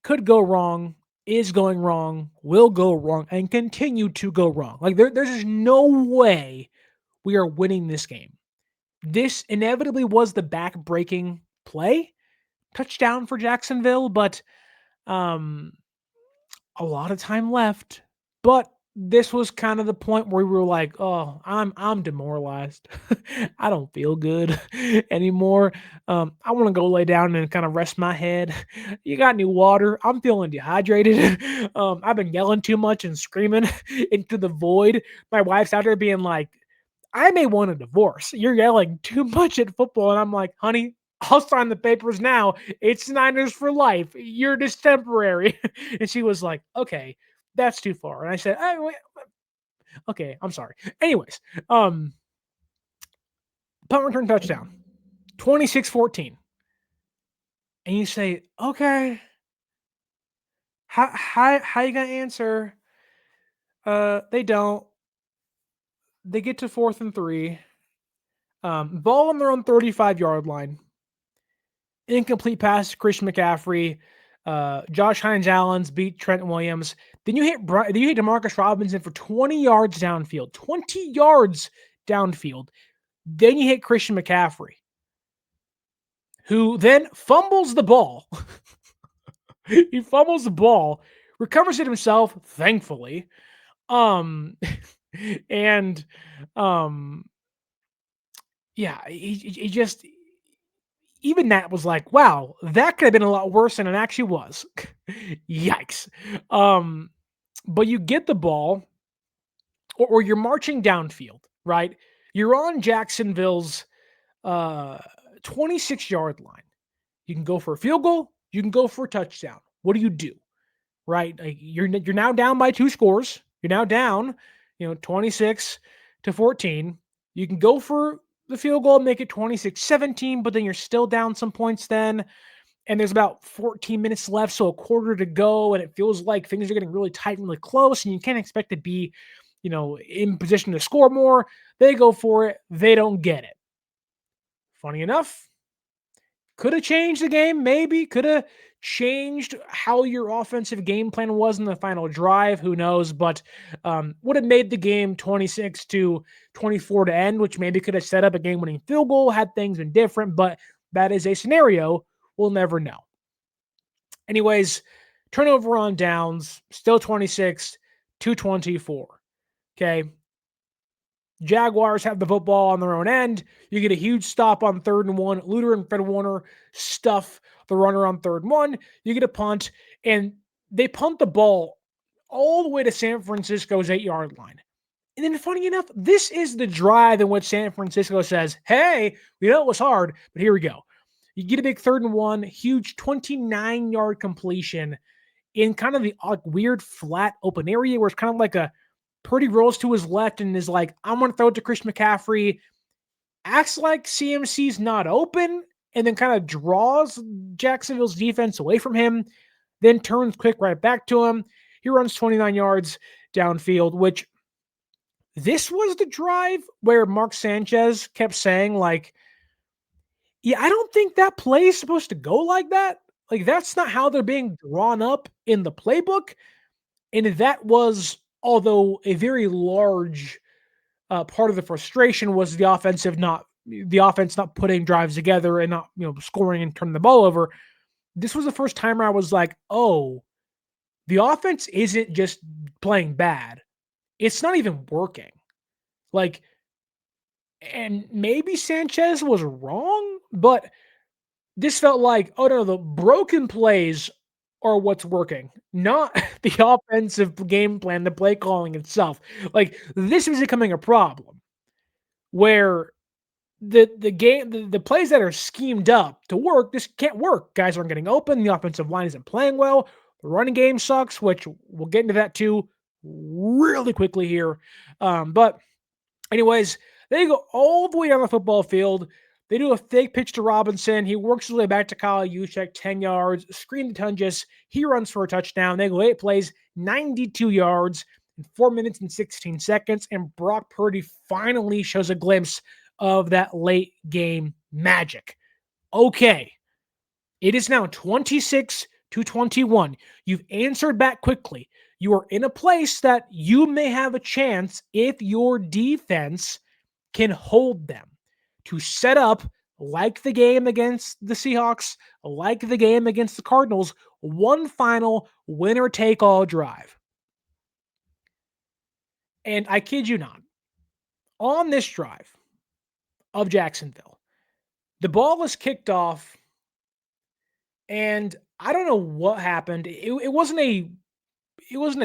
could go wrong is going wrong, will go wrong, and continue to go wrong. Like, there's just no way we are winning this game. This inevitably was the back-breaking play, touchdown for Jacksonville, but a lot of time left. But this was kind of the point where we were like, oh, I'm demoralized. I don't feel good anymore. I want to go lay down and kind of rest my head. You got any water? I'm feeling dehydrated. I've been yelling too much and screaming into the void. My wife's out there being like, I may want a divorce. You're yelling too much at football. And I'm like, honey, I'll sign the papers now. It's Niners for life. You're just temporary. And she was like, okay, that's too far. And I said, oh, wait, okay, I'm sorry. Anyways, punt return touchdown, 26-14. And you say, okay, how you gonna answer? They don't. They get to 4th and 3. Ball on their own 35-yard line. Incomplete pass to Christian McCaffrey. Josh Hines-Allen's beat Trent Williams. Then you hit Demarcus Robinson for 20 yards downfield. 20 yards downfield. Then you hit Christian McCaffrey, who then fumbles the ball. He fumbles the ball, recovers it himself, thankfully. Yeah, he just, even that was like, wow, that could have been a lot worse than it actually was. Yikes. But you get the ball, or you're marching downfield, right? You're on Jacksonville's 26-yard line. You can go for a field goal. You can go for a touchdown. What do? Right? Like, you're now down by 2 scores. You're now down, 26-14. You can go for the field goal and make it 26-17, but then you're still down some points then. And there's about 14 minutes left, so a quarter to go, and it feels like things are getting really tight and really close, and you can't expect to be, in position to score more. They go for it. They don't get it. Funny enough, could have changed the game, maybe. Could have changed how your offensive game plan was in the final drive. Who knows? But would have made the game 26-24 to end, which maybe could have set up a game-winning field goal had things been different. But that is a scenario we'll never know. Anyways, turnover on downs, still 26-24. Okay. Jaguars have the football on their own end. You get a huge stop on 3rd and 1. Luter and Fred Warner stuff the runner on 3rd and 1. You get a punt, and they punt the ball all the way to San Francisco's 8-yard line. And then, funny enough, this is the drive in which San Francisco says, hey, we know it was hard, but here we go. You get a big 3rd and 1, huge 29-yard completion in kind of the weird flat open area where it's kind of like a Purdy rolls to his left and is like, I'm going to throw it to Chris McCaffrey, acts like CMC's not open, and then kind of draws Jacksonville's defense away from him, then turns quick right back to him. He runs 29 yards downfield, which this was the drive where Mark Sanchez kept saying, like, yeah, I don't think that play is supposed to go like that. Like, that's not how they're being drawn up in the playbook. And that was, although a very large part of the frustration was the offense not putting drives together and not scoring and turning the ball over. This was the first time where I was like, oh, the offense isn't just playing bad; it's not even working. Like, and maybe Sanchez was wrong, but this felt like, oh no, the broken plays are what's working, not the offensive game plan, the play calling itself. Like, this was becoming a problem where the plays that are schemed up to work just can't work. Guys aren't getting open. The offensive line isn't playing well. The running game sucks, which we'll get into that too really quickly here. But anyways, they go all the way down the football field. They do a fake pitch to Robinson. He works his way back to Kyle Juszczyk, 10 yards, screen to Tungus. He runs for a touchdown. They go 8 plays, 92 yards in 4 minutes and 16 seconds. And Brock Purdy finally shows a glimpse of that late game magic. Okay, it is now 26-21. You've answered back quickly. You are in a place that you may have a chance if your defense can hold them to set up, like the game against the Seahawks, like the game against the Cardinals, one final winner-take-all drive. And I kid you not, on this drive of Jacksonville, the ball was kicked off, and I don't know what happened. It wasn't a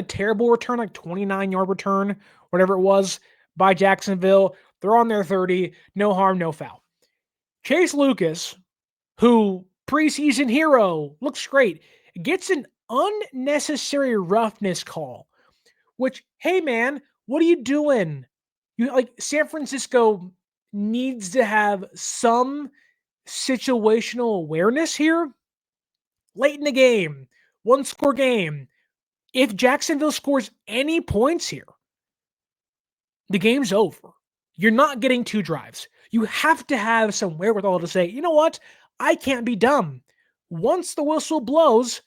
terrible return, like 29-yard return, whatever it was, by Jacksonville. They're on their 30, no harm, no foul. Chase Lucas, who preseason hero, looks great, gets an unnecessary roughness call, which, hey man, what are you doing? San Francisco needs to have some situational awareness here. Late in the game, one score game. If Jacksonville scores any points here, the game's over. You're not getting 2 drives. You have to have some wherewithal to say, you know what? I can't be dumb. Once the whistle blows,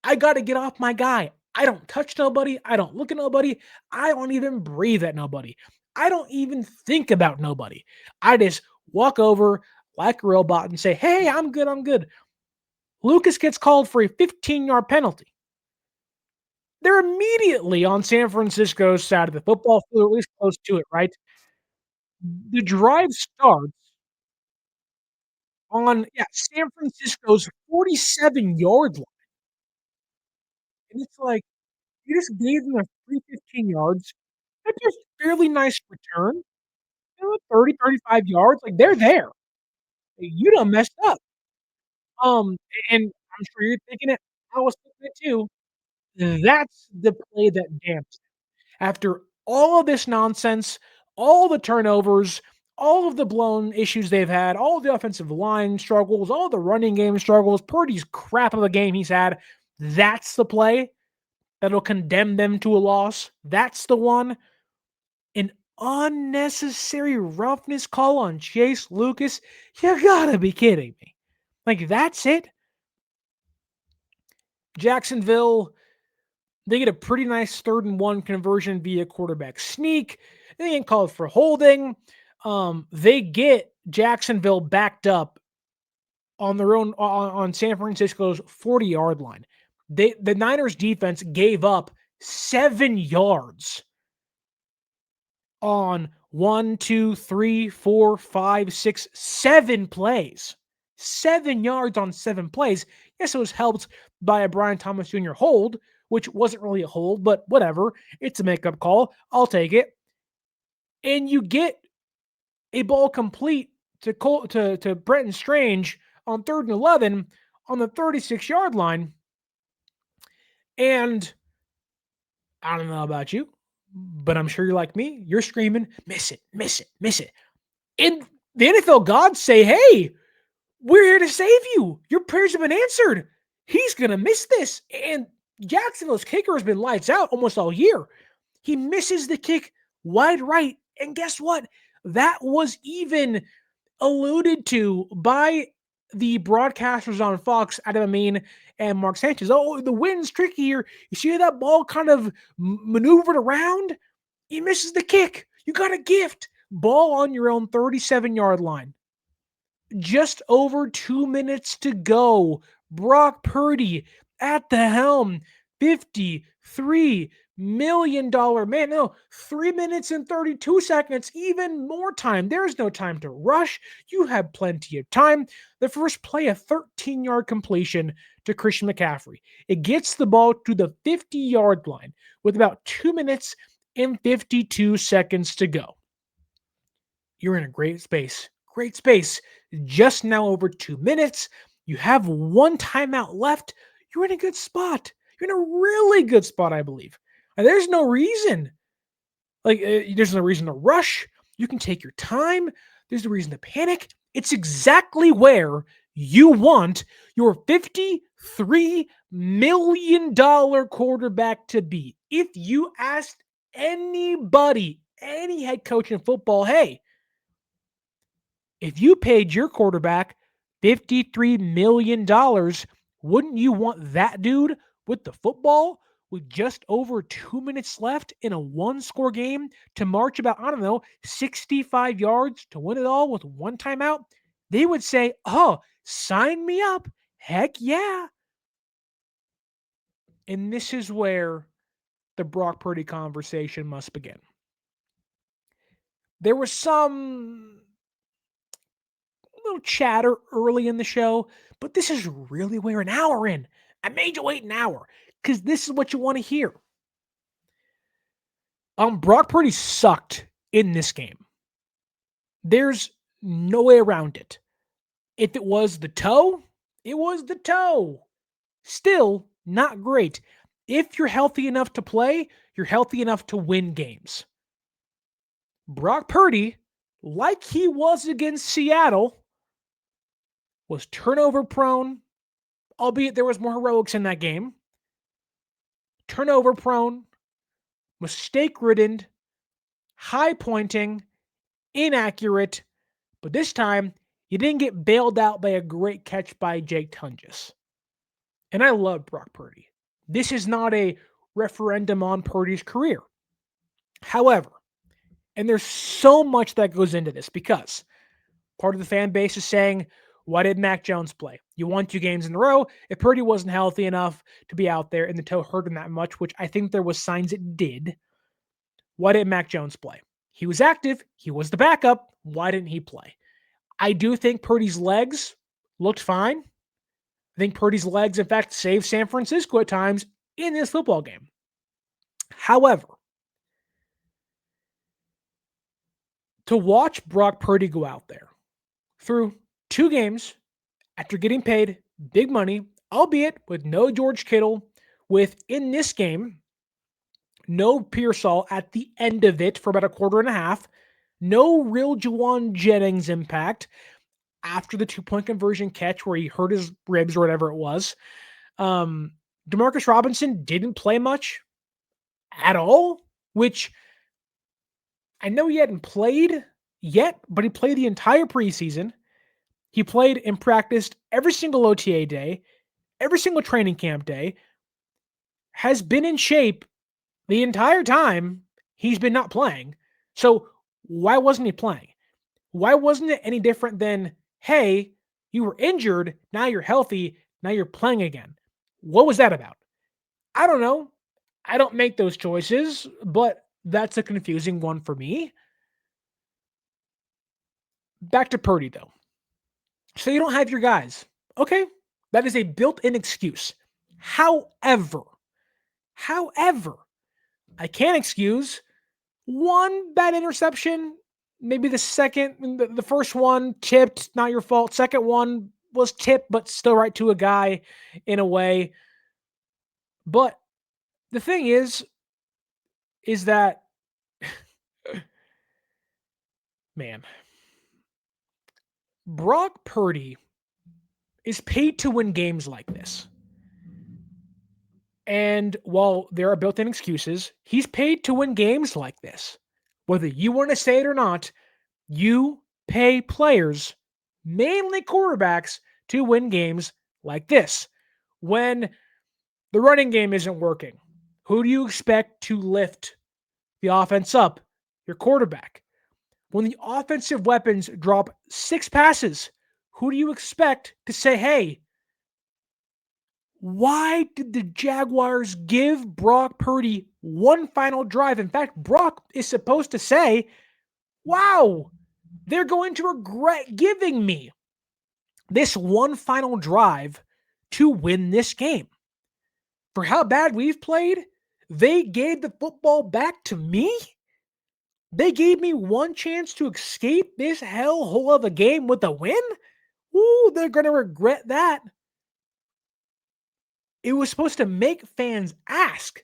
I got to get off my guy. I don't touch nobody. I don't look at nobody. I don't even breathe at nobody. I don't even think about nobody. I just walk over like a robot and say, hey, I'm good. I'm good. Lucas gets called for a 15-yard penalty. They're immediately on San Francisco's side of the football field, or at least close to it, right? The drive starts on, San Francisco's 47-yard line, and it's like, you just gave them a free 15 yards. That's a fairly nice return, 30, 35 yards, like, they're there. You done messed up. Um, and I'm sure you're thinking it. I was thinking it too. That's the play that damps after all of this nonsense, all the turnovers, all of the blown issues they've had, all of the offensive line struggles, all the running game struggles, Purdy's crap of a game he's had, that's the play that'll condemn them to a loss. That's the one. An unnecessary roughness call on Chase Lucas. You gotta be kidding me. Like, that's it? Jacksonville, they get a pretty nice 3rd-and-1 conversion via quarterback sneak. They ain't called for holding. They get Jacksonville backed up on their own on San Francisco's 40-yard line. The Niners defense gave up 7 yards on 1, 2, 3, 4, 5, 6, 7 plays. 7 yards on 7 plays. Yes, it was helped by a Brian Thomas Jr. hold, which wasn't really a hold, but whatever. It's a makeup call. I'll take it. And you get a ball complete to Brenton Strange on 3rd and 11 on the 36-yard line. And I don't know about you, But I'm sure you're like me. You're screaming, miss it, miss it, miss it. And the NFL gods say, hey, we're here to save you. Your prayers have been answered. He's going to miss this. And Jacksonville's kicker has been lights out almost all year. He misses the kick wide right. And guess what? That was even alluded to by the broadcasters on Fox, Adam Amin and Mark Sanchez. Oh, the wind's tricky here. You see how that ball kind of maneuvered around? He misses the kick. You got a gift. Ball on your own 37-yard line. Just over 2 minutes to go. Brock Purdy at the helm. $53 million man. No, 3 minutes and 32 seconds. Even more time. There's no time to rush. You have plenty of time. The first play, a 13-yard completion to Christian McCaffrey. It gets the ball to the 50-yard line with about 2 minutes and 52 seconds to go. You're in a great space. Great space. Just now over 2 minutes. You have one timeout left. You're in a good spot. You're in a really good spot, I believe. And there's no reason. There's no reason to rush. You can take your time. There's no reason to panic. It's exactly where you want your $53 million quarterback to be. If you asked anybody, any head coach in football, hey, if you paid your quarterback $53 million, wouldn't you want that dude with the football with just over 2 minutes left in a one-score game to march about, 65 yards to win it all with one timeout? They would say, oh, sign me up. Heck yeah. And this is where the Brock Purdy conversation must begin. There was some little chatter early in the show, but this is really where an hour in. I made you wait an hour because this is what you want to hear. Brock Purdy sucked in this game. There's no way around it. If it was the toe, it was the toe. Still not great. If you're healthy enough to play, you're healthy enough to win games. Brock Purdy, like he was against Seattle, was turnover prone, albeit there was more heroics in that game. Turnover prone, mistake ridden, high pointing, inaccurate, but this time you didn't get bailed out by a great catch by Jake Tunges. And I love Brock Purdy. This is not a referendum on Purdy's career. However, and there's so much that goes into this because part of the fan base is saying, why did Mac Jones play? You won 2 games in a row. If Purdy wasn't healthy enough to be out there and the toe hurt him that much, which I think there was signs it did, why didn't Mac Jones play? He was active. He was the backup. Why didn't he play? I do think Purdy's legs looked fine. I think Purdy's legs, in fact, saved San Francisco at times in this football game. However, to watch Brock Purdy go out there through 2 games after getting paid big money, albeit with no George Kittle, with, in this game, no Pearsall at the end of it for about a quarter and a half, no real Juwan Jennings impact after the 2-point conversion catch where he hurt his ribs or whatever it was. Demarcus Robinson didn't play much at all, which I know he hadn't played yet, but he played the entire preseason. He played and practiced every single OTA day, every single training camp day, has been in shape the entire time he's been not playing. So why wasn't he playing? Why wasn't it any different than, hey, you were injured, now you're healthy, now you're playing again? What was that about? I don't know. I don't make those choices, but that's a confusing one for me. Back to Purdy, though. So you don't have your guys. Okay, that is a built-in excuse. However, I can't excuse one bad interception. Maybe the second, the first one tipped, not your fault. Second one was tipped, but still right to a guy in a way. But the thing is, is that, man, Brock Purdy is paid to win games like this. And while there are built in excuses, he's paid to win games like this. Whether you want to say it or not, you pay players, mainly quarterbacks, to win games like this. When the running game isn't working, who do you expect to lift the offense up? Your quarterback. When the offensive weapons drop 6 passes, who do you expect to say, hey, why did the Jaguars give Brock Purdy one final drive? In fact, Brock is supposed to say, wow, they're going to regret giving me this one final drive to win this game. For how bad we've played, they gave the football back to me? They gave me one chance to escape this hellhole of a game with a win? Ooh, they're going to regret that. It was supposed to make fans ask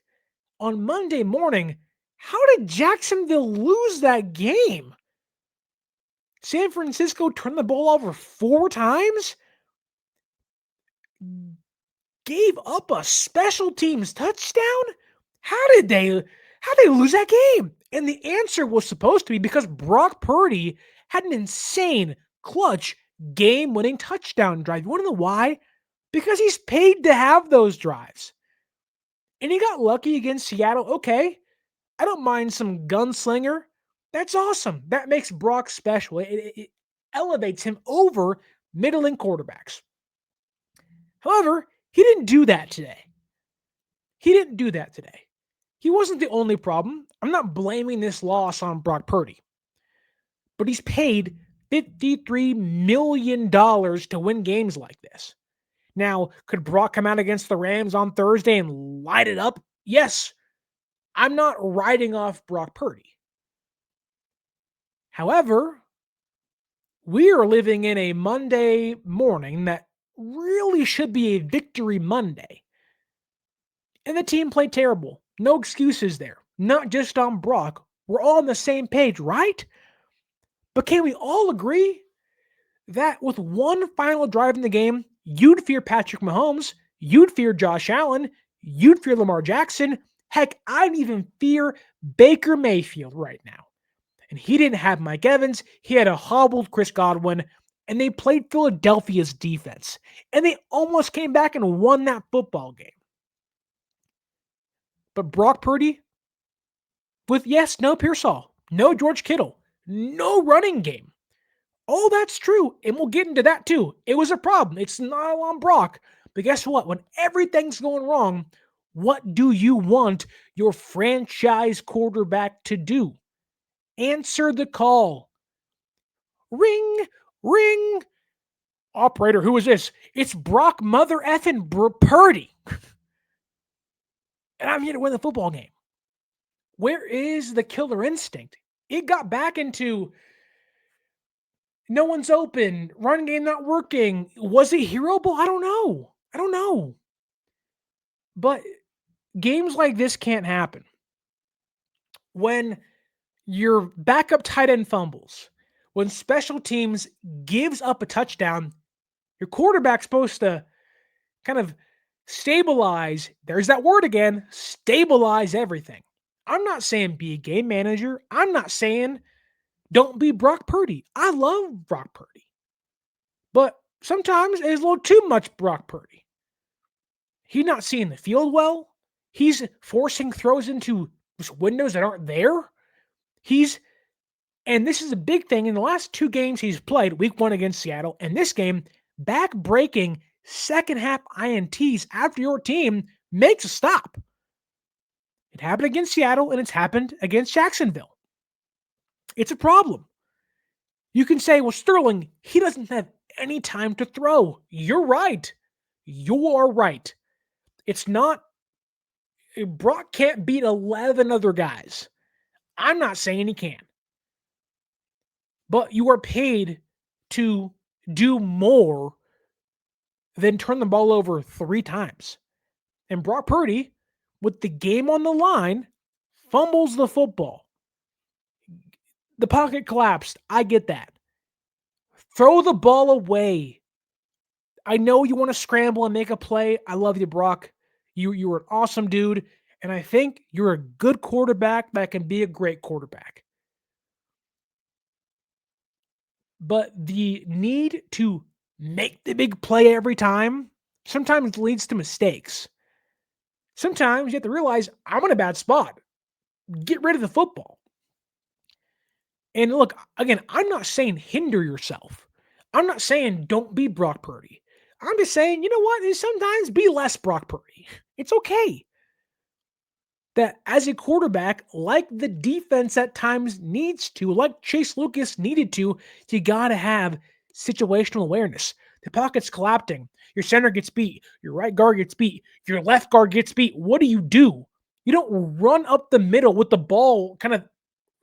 on Monday morning, how did Jacksonville lose that game? San Francisco turned the ball over 4 times? Gave up a special teams touchdown? How did they lose that game? And the answer was supposed to be because Brock Purdy had an insane, clutch, game-winning touchdown drive. You want to know why? Because he's paid to have those drives. And he got lucky against Seattle. Okay, I don't mind some gunslinger. That's awesome. That makes Brock special. It elevates him over middling quarterbacks. However, he didn't do that today. He wasn't the only problem. I'm not blaming this loss on Brock Purdy. But he's paid $53 million to win games like this. Now, could Brock come out against the Rams on Thursday and light it up? Yes. I'm not writing off Brock Purdy. However, we are living in a Monday morning that really should be a victory Monday. And the team played terrible. No excuses there. Not just on Brock. We're all on the same page, right? But can we all agree that with one final drive in the game, you'd fear Patrick Mahomes, you'd fear Josh Allen, you'd fear Lamar Jackson. Heck, I'd even fear Baker Mayfield right now. And he didn't have Mike Evans. He had a hobbled Chris Godwin. And they played Philadelphia's defense. And they almost came back and won that football game. But Brock Purdy, with no Pearsall, no George Kittle, no running game. Oh, that's true. And we'll get into that too. It was a problem. It's not all on Brock. But guess what? When everything's going wrong, what do you want your franchise quarterback to do? Answer the call. Ring, ring. Operator, who is this? It's Brock mother effing Purdy. And I'm here to win the football game. Where is the killer instinct? It got back into no one's open, run game not working. Was it Hero Ball? I don't know. But games like this can't happen. When your backup tight end fumbles, when special teams gives up a touchdown, your quarterback's supposed to kind of stabilize. There's that word again, stabilize everything. I'm not saying be a game manager. I'm not saying don't be Brock Purdy. I love Brock Purdy. But sometimes it's a little too much Brock Purdy. He's not seeing the field well. He's forcing throws into windows that aren't there. And this is a big thing, in the last 2 games he's played, week 1 against Seattle, and this game, back-breaking second half INTs after your team makes a stop. It happened against Seattle, and it's happened against Jacksonville. It's a problem. You can say, well, Sterling, he doesn't have any time to throw. You're right. You are right. It's not, Brock can't beat 11 other guys. I'm not saying he can. But you are paid to do more than turn the ball over 3 times. And Brock Purdy, with the game on the line, fumbles the football. The pocket collapsed. I get that. Throw the ball away. I know you want to scramble and make a play. I love you, Brock. You were an awesome dude, and I think you're a good quarterback that can be a great quarterback. But the need to make the big play every time sometimes leads to mistakes. Sometimes you have to realize I'm in a bad spot. Get rid of the football. And look, again, I'm not saying hinder yourself. I'm not saying don't be Brock Purdy. I'm just saying, you know what? Sometimes be less Brock Purdy. It's okay. That as a quarterback, like the defense at times needs to, like Chase Lucas needed to, you got to have situational awareness. The pocket's collapsing. Your center gets beat. Your right guard gets beat. Your left guard gets beat. What do? You don't run up the middle with the ball kind of,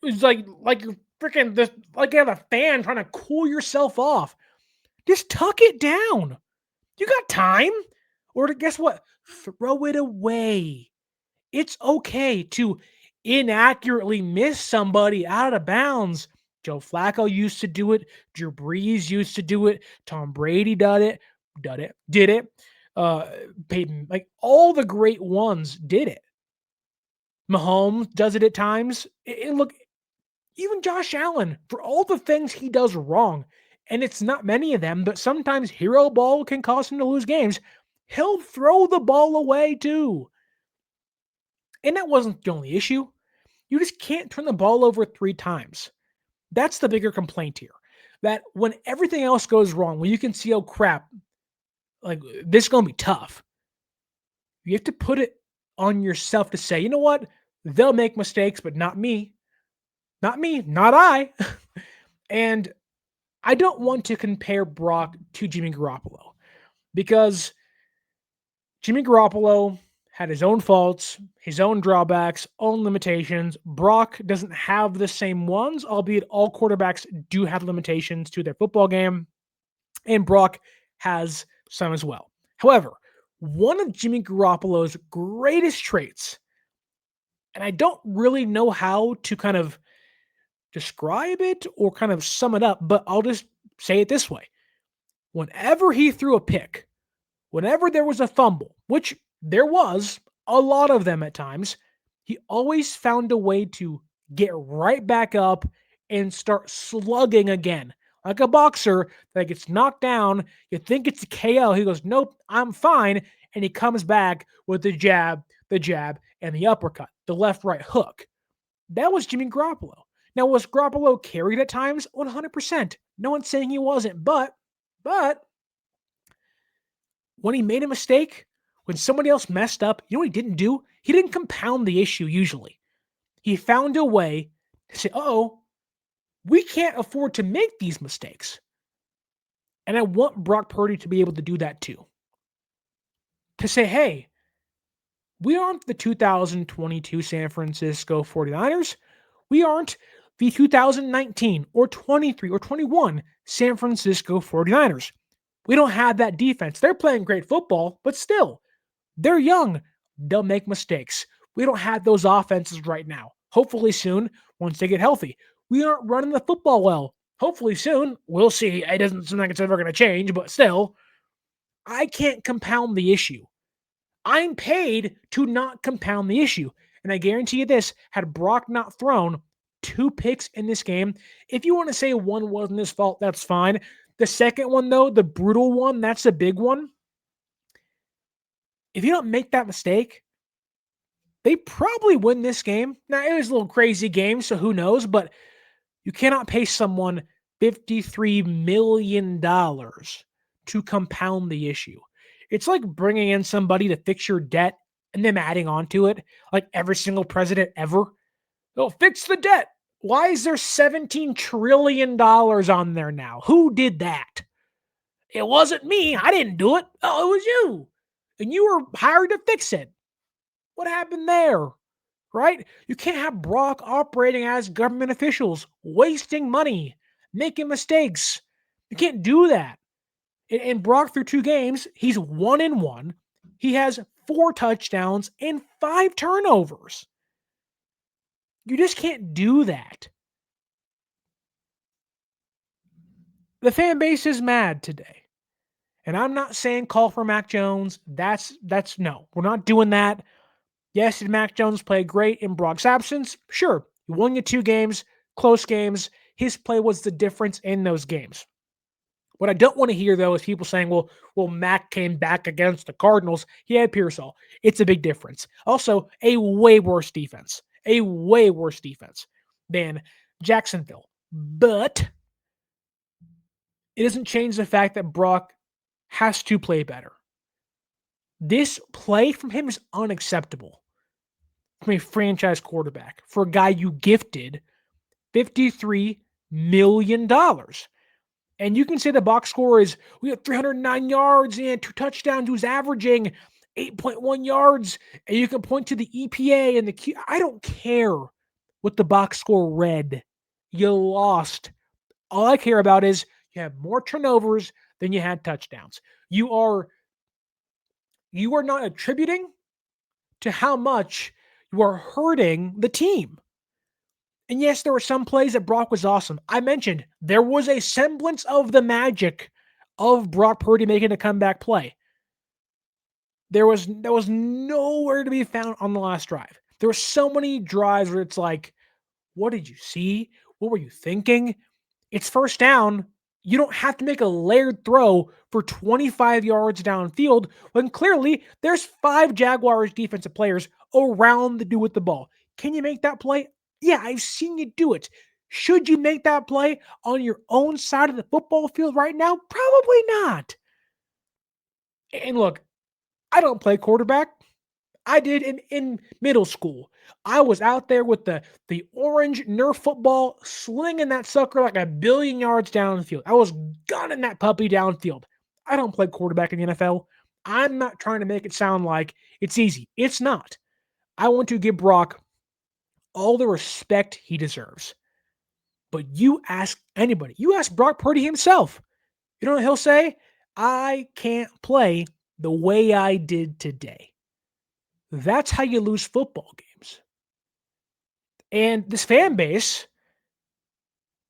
it's like you're freaking this, like you have a fan trying to cool yourself off. Just tuck it down. You got time. Or guess what? Throw it away. It's okay to inaccurately miss somebody out of bounds. Joe Flacco used to do it. Drew Brees used to do it. Tom Brady did it. Peyton, like all the great ones did it. Mahomes does it at times. And look, even Josh Allen, for all the things he does wrong, and it's not many of them, but sometimes hero ball can cause him to lose games, he'll throw the ball away too. And that wasn't the only issue. You just can't turn the ball over 3 times. That's the bigger complaint here. That when everything else goes wrong, when you can see, oh crap, like this is going to be tough, you have to put it on yourself to say, you know what? They'll make mistakes, but not me. Not me, not I. And I don't want to compare Brock to Jimmy Garoppolo because Jimmy Garoppolo had his own faults, his own drawbacks, own limitations. Brock doesn't have the same ones, albeit all quarterbacks do have limitations to their football game, and Brock has some as well. However, one of Jimmy Garoppolo's greatest traits, and I don't really know how to kind of describe it or kind of sum it up, but I'll just say it this way. Whenever he threw a pick, whenever there was a fumble, which there was a lot of them at times, he always found a way to get right back up and start slugging again. Like a boxer that gets knocked down, you think it's a KO. He goes, nope, I'm fine. And he comes back with the jab, and the uppercut, the left-right hook. That was Jimmy Garoppolo. Now, was Garoppolo carried at times? 100%. No one's saying he wasn't, but when he made a mistake, when somebody else messed up, you know what he didn't do? He didn't compound the issue usually. He found a way to say, oh, we can't afford to make these mistakes. And I want Brock Purdy to be able to do that too. To say, hey, we aren't the 2022 San Francisco 49ers. We aren't the 2019 or 23 or 21 San Francisco 49ers. We don't have that defense. They're playing great football, but still, they're young. They'll make mistakes. We don't have those offenses right now. Hopefully soon, once they get healthy. We aren't running the football well. Hopefully soon, we'll see. It doesn't seem like it's ever going to change, but still, I can't compound the issue. I'm paid to not compound the issue. And I guarantee you this, had Brock not thrown 2 picks in this game, if you want to say one wasn't his fault, that's fine. The second one, though, the brutal one, that's a big one. If you don't make that mistake, they probably win this game. Now, it was a little crazy game, so who knows, but you cannot pay someone $53 million to compound the issue. It's like bringing in somebody to fix your debt and then adding on to it, like every single president ever. They'll fix the debt. Why is there $17 trillion on there now? Who did that? It wasn't me. I didn't do it. Oh, it was you. And you were hired to fix it. What happened there? Right? You can't have Brock operating as government officials, wasting money, making mistakes. You can't do that. And Brock, through 2 games, he's 1-1. He has 4 touchdowns and 5 turnovers. You just can't do that. The fan base is mad today. And I'm not saying call for Mac Jones. That's no. We're not doing that. Yes, did Mac Jones play great in Brock's absence? Sure. He won you 2 games, close games. His play was the difference in those games. What I don't want to hear, though, is people saying, well, Mac came back against the Cardinals. He had Pearsall. It's a big difference. Also, a way worse defense. A way worse defense than Jacksonville. But it doesn't change the fact that Brock has to play better. This play from him is unacceptable from a franchise quarterback for a guy you gifted $53 million. And you can say the box score is we have 309 yards and 2 touchdowns, who's averaging 8.1 yards, and you can point to the EPA and the Q. I don't care what the box score read. You lost. All I care about is you have more turnovers than you had touchdowns. You are not attributing to how much you are hurting the team. And yes, there were some plays that Brock was awesome. I mentioned there was a semblance of the magic of Brock Purdy making a comeback play. There was nowhere to be found on the last drive. There were so many drives where it's like, what did you see? What were you thinking? It's first down. You don't have to make a layered throw for 25 yards downfield when clearly there's 5 Jaguars defensive players around the dude with the ball. Can you make that play? Yeah, I've seen you do it. Should you make that play on your own side of the football field right now? Probably not. And look, I don't play quarterback. I did in middle school. I was out there with the orange Nerf football, slinging that sucker like a billion yards downfield. I was gunning that puppy downfield. I don't play quarterback in the NFL. I'm not trying to make it sound like it's easy. It's not. I want to give Brock all the respect he deserves. But you ask anybody, you ask Brock Purdy himself, you know what he'll say? I can't play the way I did today. That's how you lose football games. And this fan base,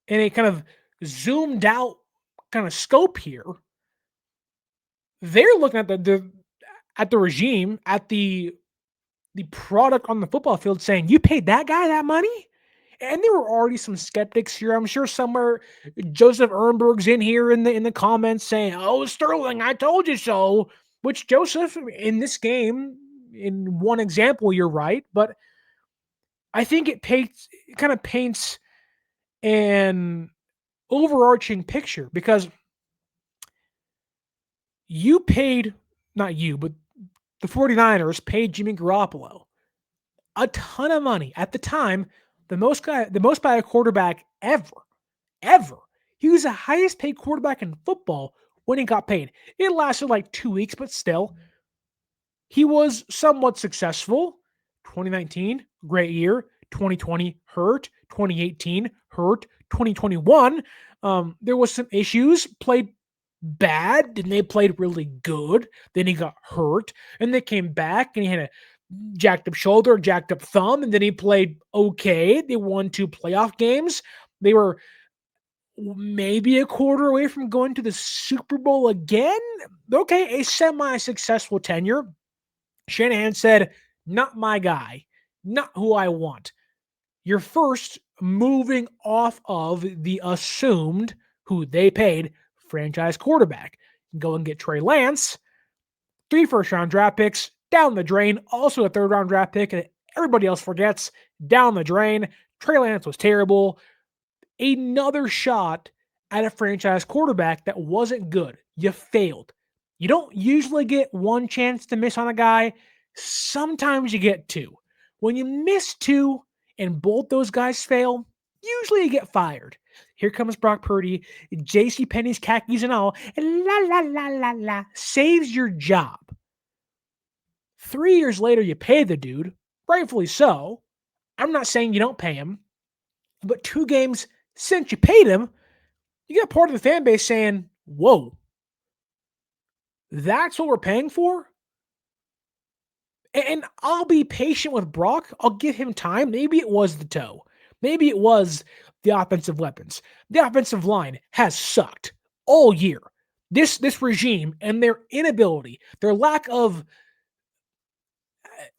in a kind of zoomed out kind of scope here, they're looking at the regime, at the product on the football field, saying, "You paid that guy that money?" And there were already some skeptics here. I'm sure somewhere Joseph Ehrenberg's in here in the comments saying, "Oh, Sterling, I told you so." Which Joseph, in this game, in one example, you're right, but I think it kind of paints an overarching picture because you paid, not you, but the 49ers paid Jimmy Garoppolo a ton of money at the time, the most by a quarterback ever. He was the highest paid quarterback in football when he got paid. It lasted like 2 weeks, but still, he was somewhat successful. 2019, great year. 2020, hurt. 2018, hurt. 2021, there was some issues. Played bad, then they played really good. Then he got hurt, and they came back, and he had a jacked up shoulder, jacked up thumb, and then he played okay. They won 2 playoff games. They were maybe a quarter away from going to the Super Bowl again. Okay, a semi-successful tenure. Shanahan said, not my guy, not who I want. You're first moving off of the assumed, who they paid, franchise quarterback. Go and get Trey Lance, 3 first-round draft picks, down the drain. Also a 3rd-round draft pick, and everybody else forgets, down the drain. Trey Lance was terrible. Another shot at a franchise quarterback that wasn't good. You failed. You don't usually get one chance to miss on a guy. Sometimes you get 2. When you miss 2 and both those guys fail, usually you get fired. Here comes Brock Purdy, J.C. Penney's khakis and all, and la, saves your job. 3 years later, you pay the dude, rightfully so. I'm not saying you don't pay him, but 2 games since you paid him, you got part of the fan base saying, whoa, that's what we're paying for? And I'll be patient with Brock. I'll give him time. Maybe it was the toe. Maybe it was the offensive weapons. The offensive line has sucked all year. This regime and their inability, their lack of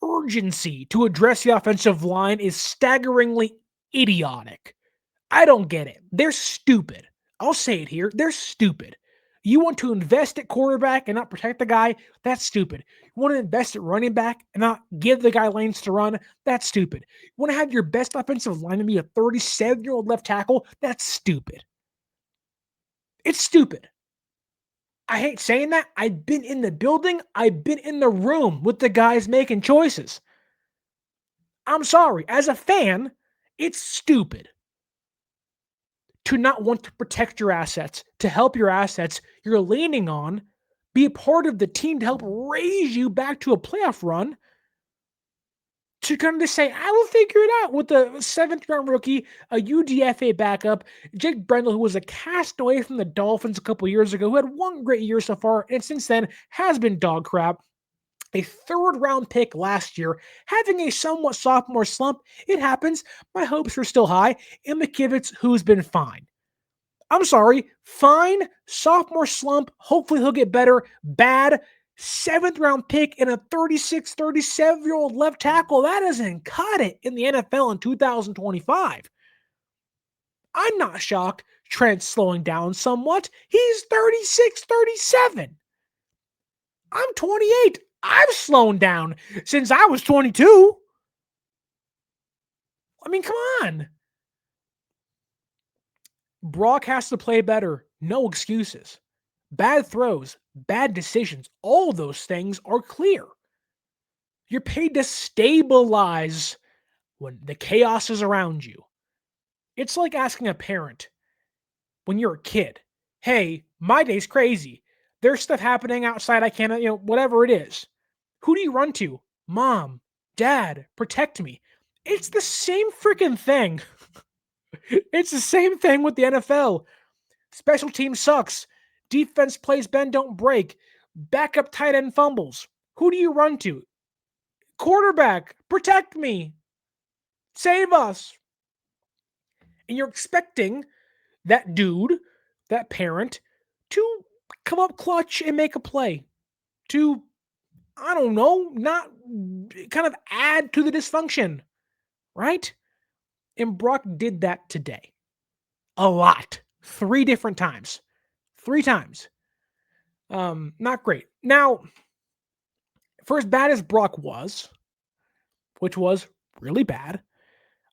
urgency to address the offensive line is staggeringly idiotic. I don't get it. They're stupid. I'll say it here. They're stupid. You want to invest at quarterback and not protect the guy? That's stupid. You want to invest at running back and not give the guy lanes to run? That's stupid. You want to have your best offensive lineman be a 37-year-old left tackle? That's stupid. It's stupid. I hate saying that. I've been in the building. I've been in the room with the guys making choices. I'm sorry. As a fan, it's stupid to not want to protect your assets, to help your assets you're leaning on, be a part of the team to help raise you back to a playoff run, to kind of just say, I will figure it out with the 7th-round rookie, a UDFA backup, Jake Brendel, who was a castaway from the Dolphins a couple years ago, who had one great year so far, and since then has been dog crap. A 3rd-round pick last year, having a somewhat sophomore slump. It happens. My hopes are still high. And McKivitz, who's been fine. I'm sorry, fine, sophomore slump. Hopefully he'll get better. Bad, 7th-round pick and a 36, 37-year-old left tackle. That doesn't cut it in the NFL in 2025. I'm not shocked Trent's slowing down somewhat. He's 36, 37. I'm 28. I've slowed down since I was 22. I mean, come on. Brock has to play better. No excuses. Bad throws, bad decisions, all of those things are clear. You're paid to stabilize when the chaos is around you. It's like asking a parent when you're a kid, hey, my day's crazy. There's stuff happening outside I can't, whatever it is. Who do you run to? Mom, dad, protect me. It's the same freaking thing. It's the same thing with the NFL. Special team sucks. Defense plays bend, don't break. Backup tight end fumbles. Who do you run to? Quarterback, protect me. Save us. And you're expecting that dude, that parent, to come up clutch and make a play. To, I don't know, not kind of add to the dysfunction. Right? And Brock did that today. A lot. 3 different times. 3 times. Not great. Now, for as bad as Brock was, which was really bad,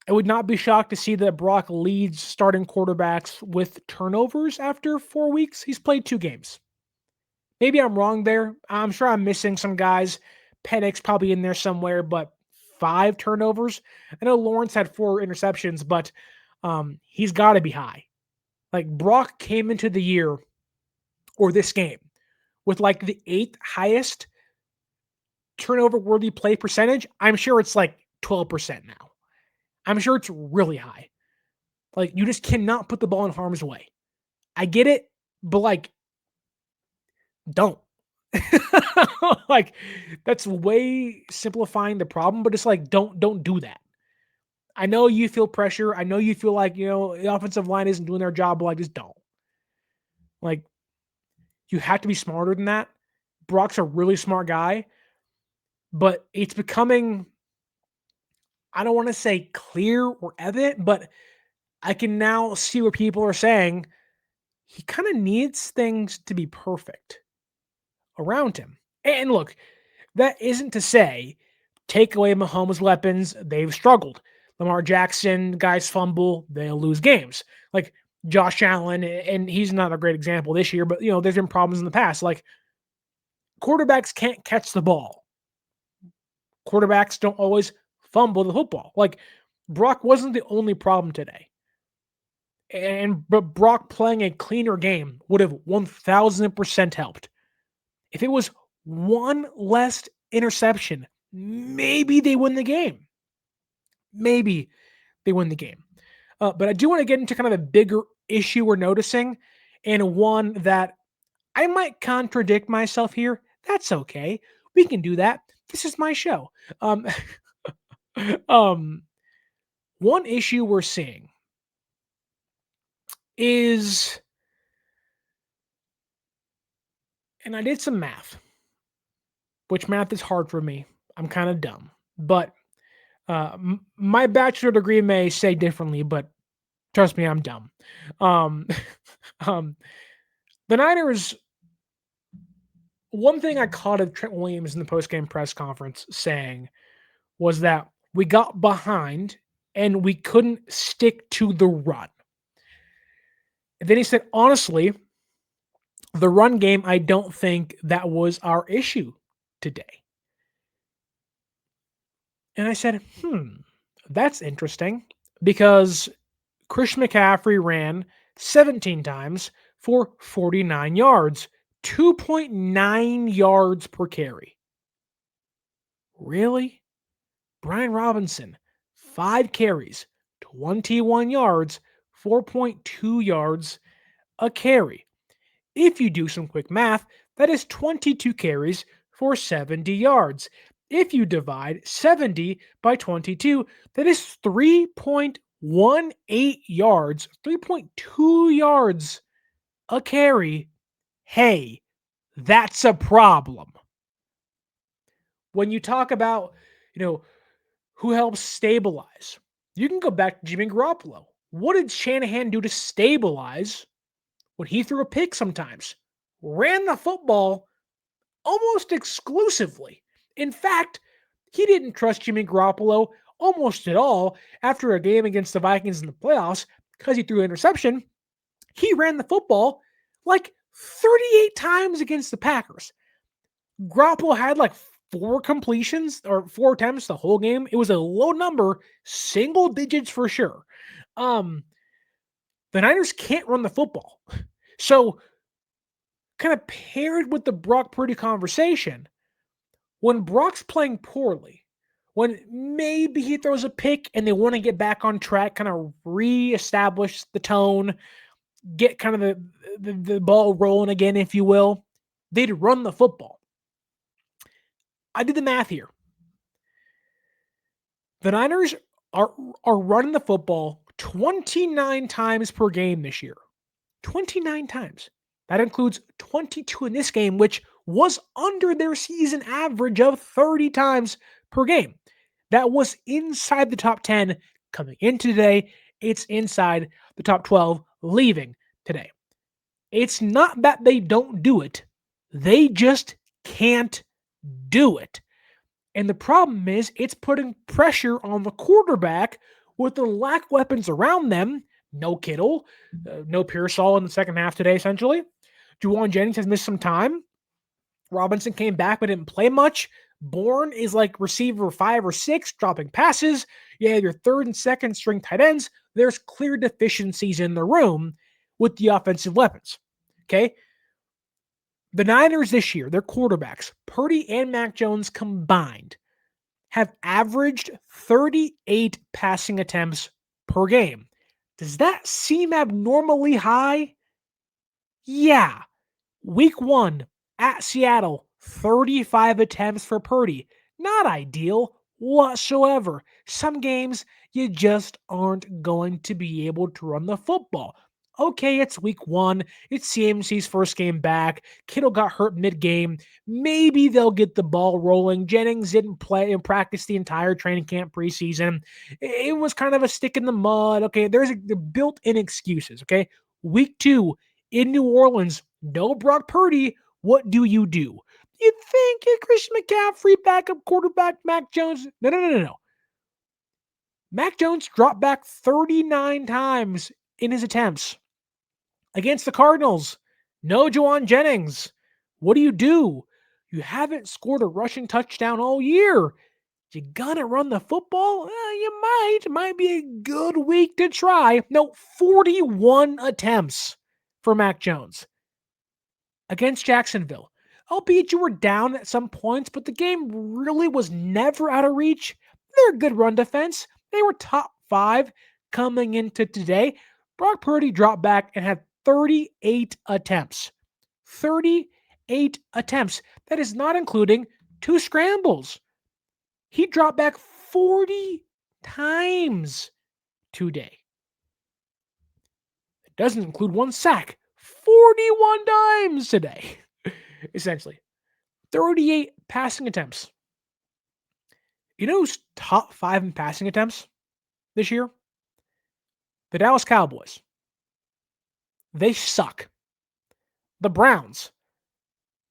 I would not be shocked to see that Brock leads starting quarterbacks with turnovers after 4 weeks. He's played 2 games. Maybe I'm wrong there. I'm sure I'm missing some guys. Penix probably in there somewhere, but 5 turnovers. I know Lawrence had 4 interceptions, but he's got to be high. Like Brock came into the year or this game with like the 8th highest turnover-worthy play percentage. I'm sure it's like 12% now. I'm sure it's really high. Like, you just cannot put the ball in harm's way. I get it, but like, don't. Like, that's way simplifying the problem, but it's like, don't do that. I know you feel pressure. I know you feel like, the offensive line isn't doing their job, but like, just don't. Like, you have to be smarter than that. Brock's a really smart guy, but it's becoming, I don't want to say clear or evident, but I can now see where people are saying he kind of needs things to be perfect around him. And look, that isn't to say take away Mahomes' weapons, they've struggled. Lamar Jackson, guys fumble, they'll lose games. Like Josh Allen, and he's not a great example this year, but there's been problems in the past. Like quarterbacks can't catch the ball. Quarterbacks don't always fumble the football. Like Brock wasn't the only problem today. But Brock playing a cleaner game would have 1,000% helped. If it was 1 less interception, maybe they win the game. Maybe they win the game. But I do want to get into kind of a bigger issue we're noticing, and one that I might contradict myself here. That's okay. We can do that. This is my show. Um, um, one issue we're seeing is, and I did some math, which math is hard for me. I'm kind of dumb, but my bachelor degree may say differently, but trust me, I'm dumb. Um, um, the Niners, one thing I caught of Trent Williams in the postgame press conference saying was that we got behind and we couldn't stick to the run. And then he said, honestly, the run game, I don't think that was our issue today. And I said, that's interesting because Christian McCaffrey ran 17 times for 49 yards, 2.9 yards per carry. Really? Brian Robinson, 5 carries, 21 yards, 4.2 yards a carry. If you do some quick math, that is 22 carries for 70 yards. If you divide 70 by 22, that is 3.18 yards, 3.2 yards a carry. Hey, that's a problem. When you talk about, who helps stabilize, you can go back to Jimmy Garoppolo. What did Shanahan do to stabilize when he threw a pick sometimes? Ran the football almost exclusively. In fact, he didn't trust Jimmy Garoppolo almost at all after a game against the Vikings in the playoffs because he threw an interception. He ran the football like 38 times against the Packers. Garoppolo had like 4 completions or 4 attempts the whole game. It was a low number, single digits for sure. The Niners can't run the football. So, kind of paired with the Brock Purdy conversation, when Brock's playing poorly, when maybe he throws a pick and they want to get back on track, kind of reestablish the tone, get kind of the ball rolling again, if you will, they'd run the football. I did the math here. The Niners are running the football 29 times per game this year. 29 times. That includes 22 in this game, which was under their season average of 30 times per game. That was inside the top 10 coming into today. It's inside the top 12 leaving today. It's not that they don't do it. They just can't do it. And the problem is it's putting pressure on the quarterback with the lack of weapons around them. No Kittle, no Pearsall in the second half today, essentially. Juwan Jennings has missed some time. Robinson came back but didn't play much. Bourne is like receiver 5 or 6, dropping passes. You have your third and second string tight ends. There's clear deficiencies in the room with the offensive weapons. Okay? The Niners this year, their quarterbacks, Purdy and Mac Jones combined, have averaged 38 passing attempts per game. Does that seem abnormally high? Yeah. Week 1 at Seattle, 35 attempts for Purdy. Not ideal whatsoever. Some games you just aren't going to be able to run the football. Okay, it's week 1. It's CMC's first game back. Kittle got hurt mid-game. Maybe they'll get the ball rolling. Jennings didn't play and practice the entire training camp preseason. It was kind of a stick in the mud. Okay, there's built-in excuses. Okay, week 2 in New Orleans, no Brock Purdy. What do? You think Christian McCaffrey, backup quarterback, Mac Jones? No. Mac Jones dropped back 39 times in his attempts. Against the Cardinals, no Juwan Jennings. What do? You haven't scored a rushing touchdown all year. You gonna run the football? You might. Might be a good week to try. No, 41 attempts for Mac Jones against Jacksonville. Albeit you were down at some points, but the game really was never out of reach. They're a good run defense. They were top 5 coming into today. Brock Purdy dropped back and had 38 attempts. 38 attempts. That is not including 2 scrambles. He dropped back 40 times today. It doesn't include 1 sack. 41 times today, essentially. 38 passing attempts. You know who's top 5 in passing attempts this year? The Dallas Cowboys. They suck. The Browns.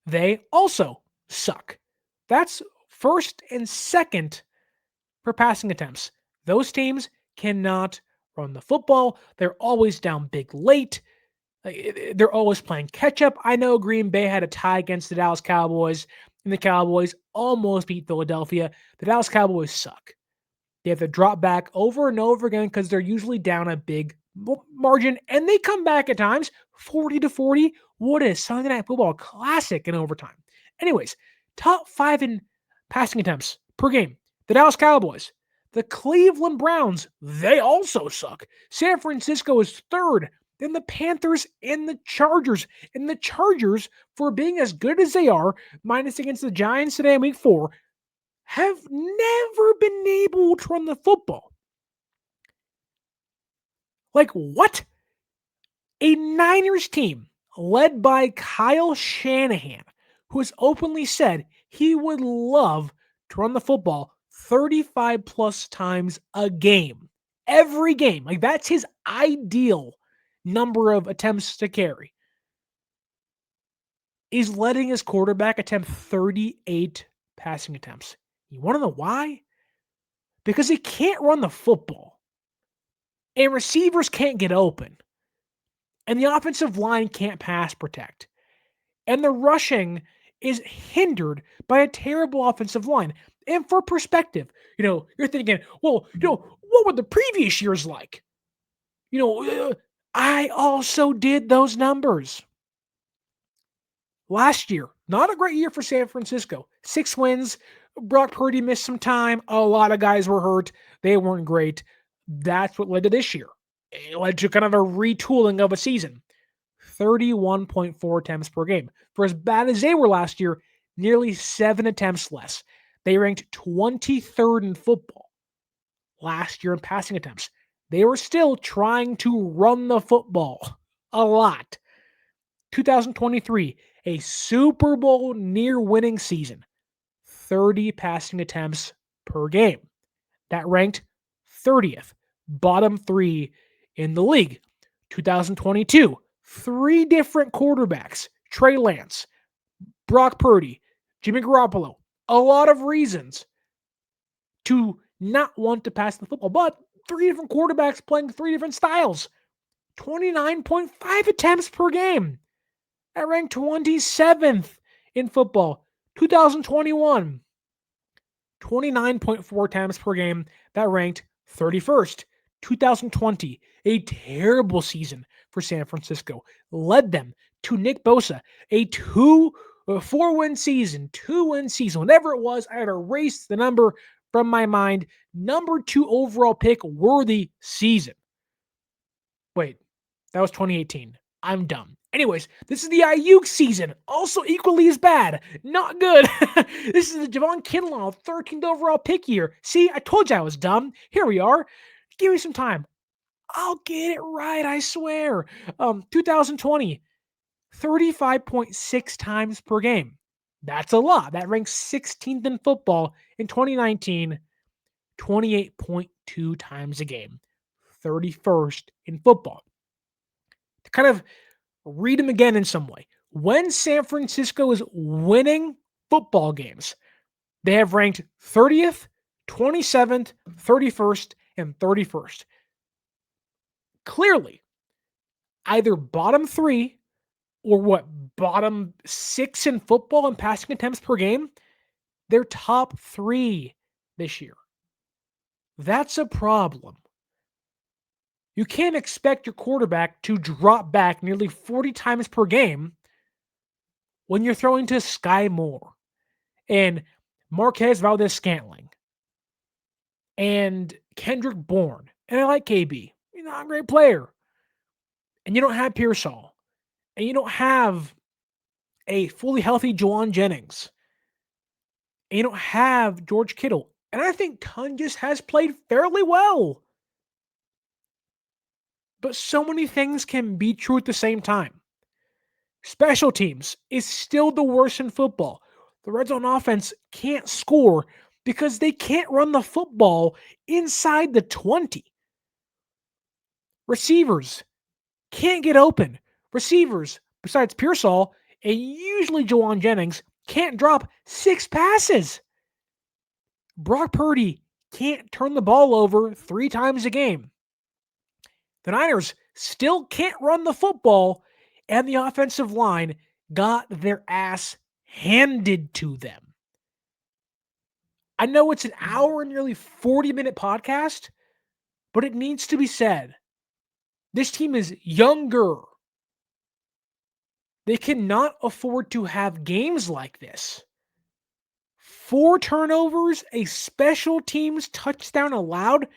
They also suck. That's first and second for passing attempts. Those teams cannot run the football. They're always down big late. They're always playing catch up. I know Green Bay had a tie against the Dallas Cowboys, and the Cowboys almost beat Philadelphia. The Dallas Cowboys suck. They have to drop back over and over again because they're usually down a big margin, and they come back at times 40-40. What is Sunday Night Football classic in overtime? Anyways, top 5 in passing attempts per game. The Dallas Cowboys. The Cleveland Browns, they also suck. San Francisco is third. Then the Panthers and the Chargers. And the Chargers, for being as good as they are, minus against the Giants today in week 4, have never been able to run the football. Like, what? A Niners team led by Kyle Shanahan, who has openly said he would love to run the football 35 plus times a game. Every game. Like, that's his ideal number of attempts to carry. Is letting his quarterback attempt 38 passing attempts. You want to know why? Because he can't run the football. And receivers can't get open. And the offensive line can't pass protect. And the rushing is hindered by a terrible offensive line. And for perspective, you're thinking, well, what were the previous years like? I also did those numbers. Last year, not a great year for San Francisco. 6 wins. Brock Purdy missed some time. A lot of guys were hurt. They weren't great. That's what led to this year. It led to kind of a retooling of a season. 31.4 attempts per game. For as bad as they were last year, nearly 7 attempts less. They ranked 23rd in football last year in passing attempts. They were still trying to run the football a lot. 2023, a Super Bowl near winning season. 30 passing attempts per game. That ranked 30th, bottom 3 in the league. 2022, 3 different quarterbacks. Trey Lance, Brock Purdy, Jimmy Garoppolo. A lot of reasons to not want to pass the football, but 3 different quarterbacks playing 3 different styles. 29.5 attempts per game. That ranked 27th in football. 2021, 29.4 attempts per game. That ranked 31st. 2020, a terrible season for San Francisco, led them to Nick Bosa, a 4-win season, 2-win season, whatever it was. I had erased the number from my mind. Number 2 overall pick, worthy season. Wait, that was 2018. I'm dumb. Anyways, this is the Ayuk season. Also equally as bad. Not good. This is the Javon Kinlaw 13th overall pick year. See, I told you I was dumb. Here we are. Give me some time. I'll get it right, I swear. 2020, 35.6 times per game. That's a lot. That ranks 16th in football. In 2019, 28.2 times a game. 31st in football. To kind of read them again in some way. When San Francisco is winning football games, they have ranked 30th, 27th, 31st, and 31st. Clearly, either bottom 3 or bottom 6 in football and passing attempts per game, they're top 3 this year. That's a problem. You can't expect your quarterback to drop back nearly 40 times per game when you're throwing to Sky Moore and Marquez Valdez-Scantling and Kendrick Bourne. And I like KB. He's not a great player. And you don't have Pearsall. And you don't have a fully healthy Juwan Jennings. and you don't have George Kittle. And I think Tungus has played fairly well. But so many things can be true at the same time. Special teams is still the worst in football. The red zone offense can't score because they can't run the football inside the 20. Receivers can't get open. Receivers, besides Pearsall and usually Jawan Jennings, can't drop 6 passes. Brock Purdy can't turn the ball over 3 times a game. The Niners still can't run the football, and the offensive line got their ass handed to them. I know it's an hour and nearly 40-minute podcast, but it needs to be said. This team is younger. They cannot afford to have games like this. 4 turnovers, a special teams touchdown allowed.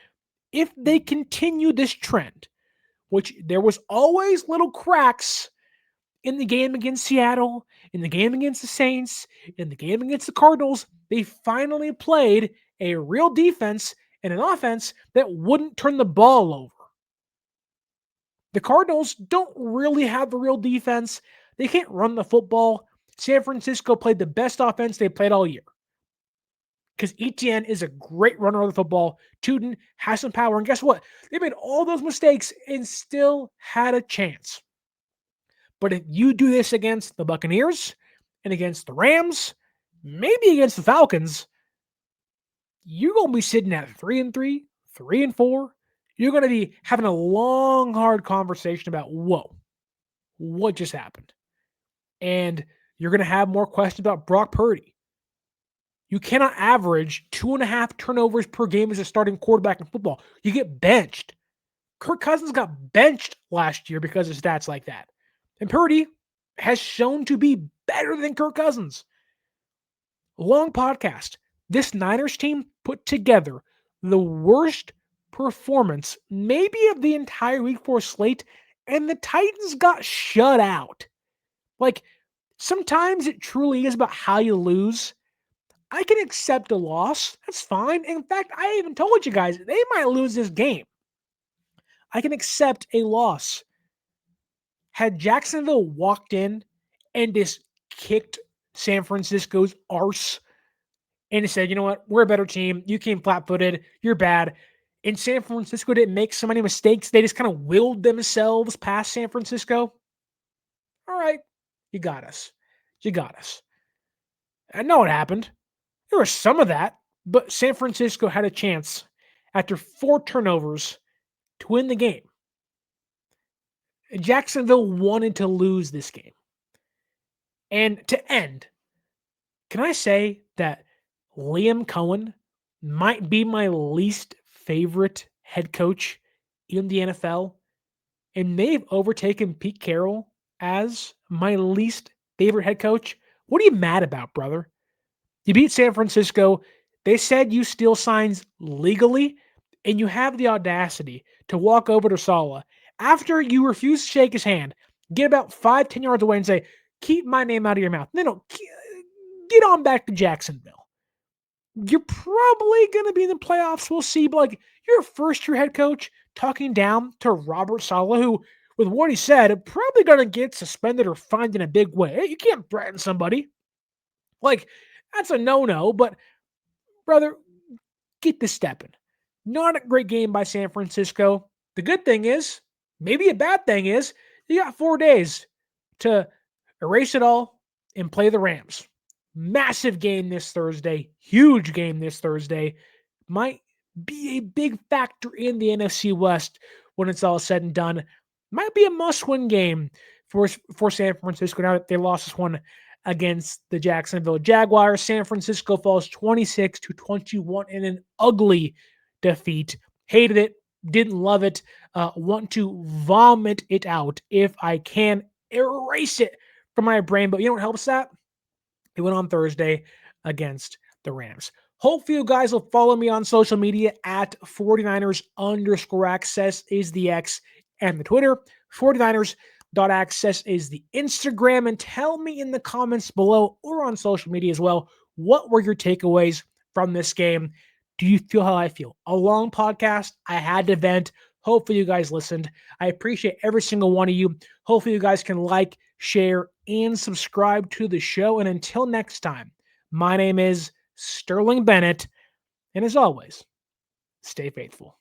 If they continue this trend, which there was always little cracks in the game against Seattle, in the game against the Saints, in the game against the Cardinals, they finally played a real defense and an offense that wouldn't turn the ball over. The Cardinals don't really have a real defense. They can't run the football. San Francisco played the best offense they played all year. Because Etienne is a great runner of the football. Tuden has some power. And guess what? They made all those mistakes and still had a chance. But if you do this against the Buccaneers and against the Rams, maybe against the Falcons, you're going to be sitting at 3-3, 3-4. You're going to be having a long, hard conversation about, whoa, what just happened? And you're going to have more questions about Brock Purdy. You cannot average 2.5 turnovers per game as a starting quarterback in football. You get benched. Kirk Cousins got benched last year because of stats like that. And Purdy has shown to be better than Kirk Cousins. Long podcast. This Niners team put together the worst performance maybe of the entire Week 4 slate, and the Titans got shut out. Like, sometimes it truly is about how you lose. I can accept a loss. That's fine. In fact, I even told you guys, they might lose this game. I can accept a loss. Had Jacksonville walked in and just kicked San Francisco's arse and said, you know what, we're a better team. You came flat-footed. You're bad. And San Francisco didn't make so many mistakes. They just kind of willed themselves past San Francisco. All right, you got us. You got us. I know what happened. There was some of that, but San Francisco had a chance after 4 turnovers to win the game. Jacksonville wanted to lose this game. And to end, can I say that Liam Cohen might be my least favorite head coach in the NFL and may have overtaken Pete Carroll as my least favorite head coach? What are you mad about, brother? You beat San Francisco. They said you steal signs legally, and you have the audacity to walk over to Saleh after you refuse to shake his hand, get about 5-10 yards away and say, keep my name out of your mouth. No, get on back to Jacksonville. You're probably going to be in the playoffs. We'll see. But like, you're a first-year head coach talking down to Robert Saleh, who, with what he said, probably going to get suspended or fined in a big way. Hey, you can't threaten somebody. Like, that's a no-no, but brother, get this stepping. Not a great game by San Francisco. The good thing is, maybe a bad thing is, you got 4 days to erase it all and play the Rams. Massive game this Thursday. Huge game this Thursday. Might be a big factor in the NFC West when it's all said and done. Might be a must-win game for San Francisco now that they lost this one against the Jacksonville Jaguars. San Francisco falls 26-21 in an ugly defeat. Hated it. Didn't love it. Want to vomit it out if I can. Erase it from my brain. But you know what helps that? It went on Thursday against the Rams. Hopefully you guys will follow me on social media at 49ers_access is the X and the Twitter. 49ers.access is the Instagram. And tell me in the comments below or on social media as well, What were your takeaways from this game? Do you feel how I feel? A long podcast. I had to vent. Hopefully, you guys listened. I appreciate every single one of you. Hopefully, you guys can like, share, and subscribe to the show. And until next time, my name is Sterling Bennett. And as always, stay faithful.